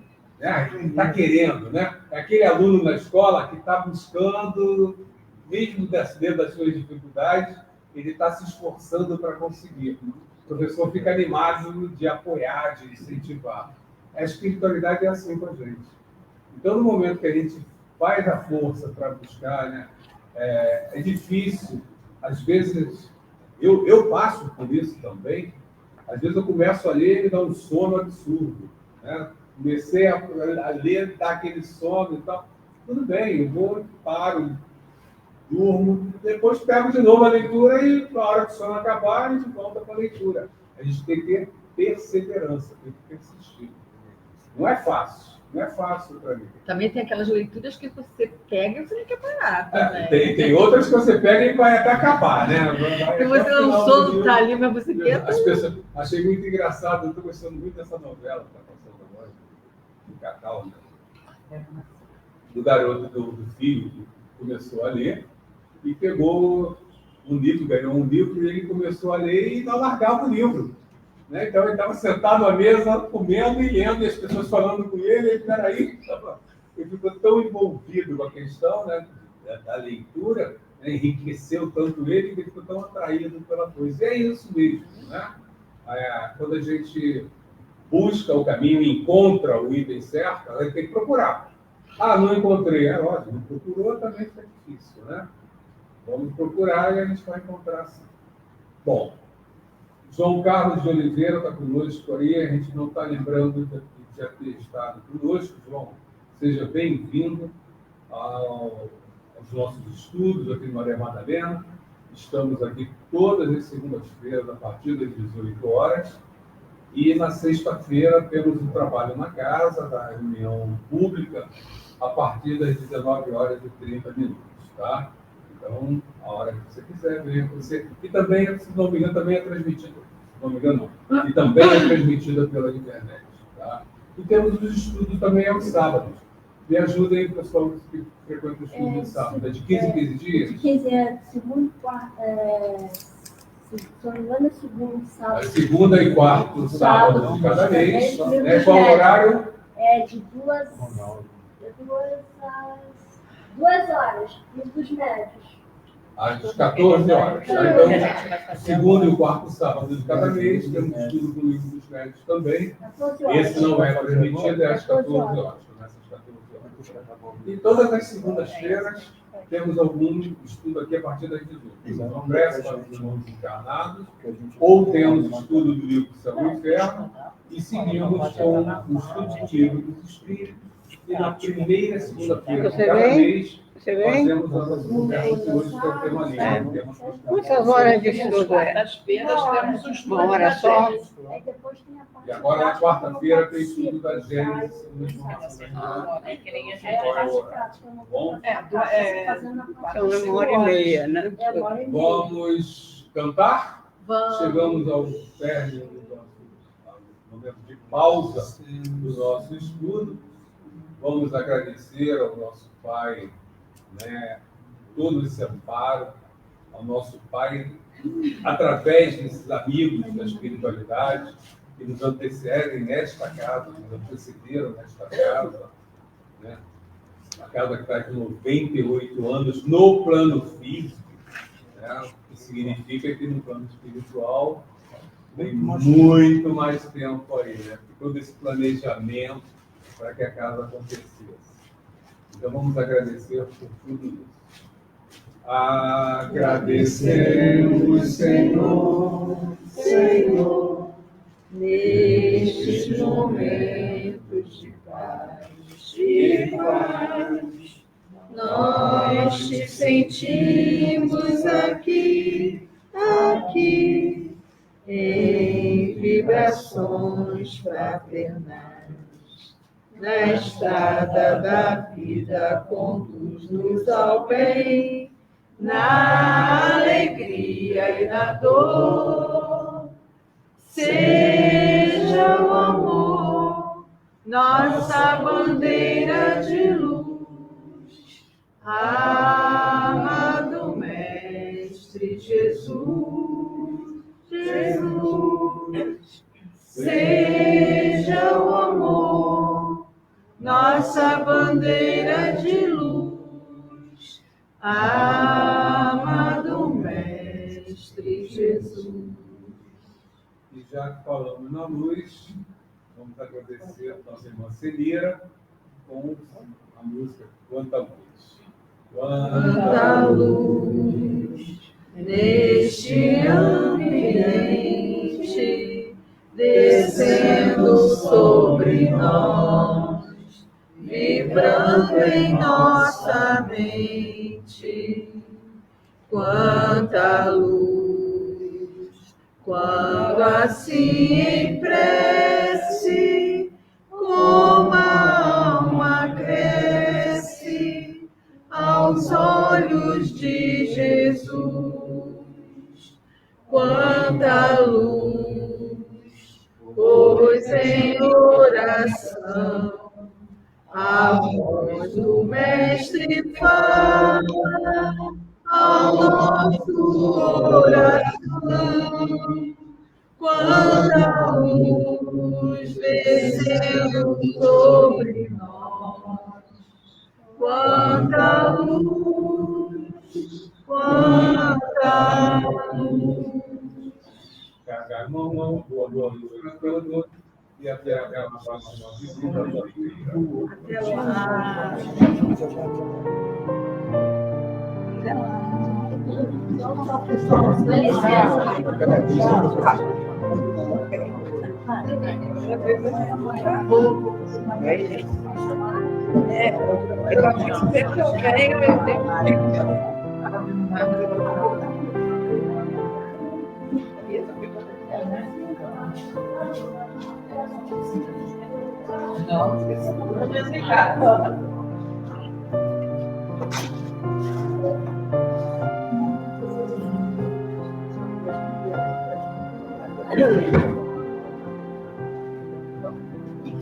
[SPEAKER 1] Está querendo, né? Aquele aluno na escola que está buscando, mesmo dentro das suas dificuldades, ele está se esforçando para conseguir. O professor fica animado de apoiar, de incentivar. A espiritualidade é assim com a gente. Então, no momento que a gente faz a força para buscar, né, é difícil. Às vezes, eu passo por isso também. Às vezes eu começo a ler e me dá um sono absurdo. Né? Comecei a ler, dá aquele sono e tal. Tudo bem, eu vou, paro, durmo, depois pego de novo a leitura e na hora que o sono acabar, a gente volta para a leitura. A gente tem que ter perseverança, tem que persistir. Não é fácil para mim.
[SPEAKER 7] Também tem aquelas leituras que você pega e você não quer parar.
[SPEAKER 1] Tem outras que você pega e vai até acabar, né?
[SPEAKER 7] E você não solta ali, mas você quer.
[SPEAKER 1] Achei muito engraçado, eu estou gostando muito dessa novela que está passando agora, do Cacau, né? Do garoto, do filho, que começou a ler e pegou um livro, ganhou um livro e ele começou a ler e não largava o livro. Né? Então ele estava sentado à mesa, comendo e lendo, e as pessoas falando com ele, e peraí, ele ficou tão envolvido com a questão, né, da leitura, né, enriqueceu tanto ele, que ele ficou tão atraído pela coisa. E é isso mesmo, né? Quando a gente busca o caminho e encontra o item certo, a gente tem que procurar. Não encontrei. Ótimo, não procurou, também fica difícil, né? Vamos procurar e a gente vai encontrar sim. Bom, João Carlos de Oliveira está conosco aí, a gente não está lembrando de já ter estado conosco. João, seja bem-vindo aos nossos estudos aqui no Maria Madalena. Estamos aqui todas as segundas-feiras, a partir das 18 horas. E na sexta-feira temos um trabalho na casa, da reunião pública, a partir das 19 horas e 30 minutos, tá? Então, a hora que você quiser ver, e também, se não me engano, também é transmitida, se não me engano, não. E também é transmitida pela internet, tá? E temos os estudos também aos sábados. Me ajudem, pessoal, que frequenta os estudos de sábado. É de 15 em 15 dias?
[SPEAKER 4] De 15, segundo, quarto, se não me engano, segundo sábado.
[SPEAKER 1] Segunda e quarto sábado de cada mês. Né? Qual o horário?
[SPEAKER 4] De 2 horas, e dos médios.
[SPEAKER 1] Às 14 horas. Então, segundo e o quarto sábado de cada mês, temos estudo do livro dos médicos também. Esse não é transmitido, é às 14 horas. Começa às 14 horas. E todas as segundas-feiras temos algum estudo aqui a partir das 18. Então, pressa para os irmãos encarnados, ou temos estudo do livro do Céu e Inferno, e seguimos com o estudo do livro dos Espíritos. E na primeira segunda-feira de cada mês,
[SPEAKER 3] Você
[SPEAKER 1] Nós
[SPEAKER 3] vem?
[SPEAKER 1] temos nossas conversas de hoje que é permanente.
[SPEAKER 3] Quantas horas de estudo é?
[SPEAKER 7] Quartas-feiras temos os
[SPEAKER 3] Uma hora só?
[SPEAKER 4] Aí depois tem a parte
[SPEAKER 1] E agora, na quarta-feira, tem estudo da Gênesis. Tá bom?
[SPEAKER 3] São 1h30, né?
[SPEAKER 1] Vamos cantar? Chegamos ao término do nosso momento de pausa do nosso estudo. Vamos agradecer ao nosso Pai, né, todo esse amparo, ao nosso Pai, através desses amigos da espiritualidade que nos antecedem nesta casa, nos antecederam nesta casa, né? A casa que está com 98 anos no plano físico, né? O que significa que no plano espiritual tem muito mais tempo aí, né? Todo esse planejamento para que a casa acontecesse. Então vamos agradecer por tudo isso. Agradecemos, Senhor, Senhor, nestes momentos de paz, nós te sentimos aqui, em vibrações fraternais. Na estrada da vida, conduz-nos ao bem, na alegria e na dor. Seja o amor nossa bandeira de luz. Amado Mestre Jesus, Jesus, seja o amor nossa bandeira de luz. Amado Mestre Jesus. E já que falamos na luz, vamos agradecer a nossa irmã Celira com a música Quanta Luz. Quanta luz neste ambiente, descendo sobre nós, vibrando em nossa mente. Quanta luz, quando assim em prece, como a alma cresce aos olhos de Jesus. Quanta luz, pois em oração a voz do Mestre fala ao nosso coração. Quanta luz desceu sobre nós. Quanta luz, quanta luz. Boa noite a todos e até a próxima visita. Até lá.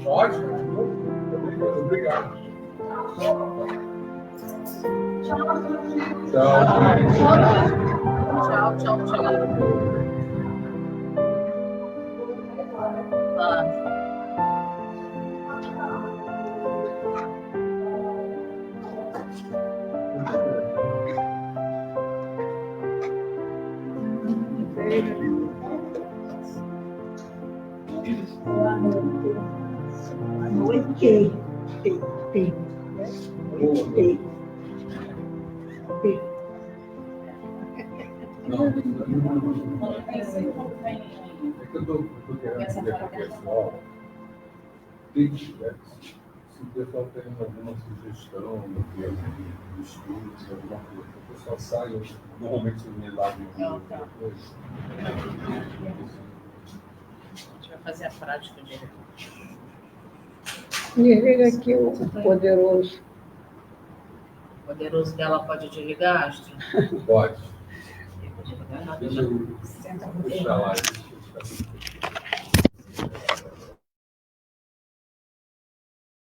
[SPEAKER 1] Ótimo. Obrigado. Tchau, tchau, tchau. Eu estou querendo dizer para o pessoal, Se o pessoal tem alguma sugestão no termo de estudos, alguma coisa, o pessoal sai, normalmente me dá alguma coisa.
[SPEAKER 2] A gente vai fazer a prática de
[SPEAKER 3] Desliga aqui o poderoso.
[SPEAKER 2] O poderoso dela pode desligar, Astro?
[SPEAKER 1] Pode.
[SPEAKER 2] Eu vou desligar nada,
[SPEAKER 1] Deixa
[SPEAKER 2] né?
[SPEAKER 1] eu puxar lá. Deixa eu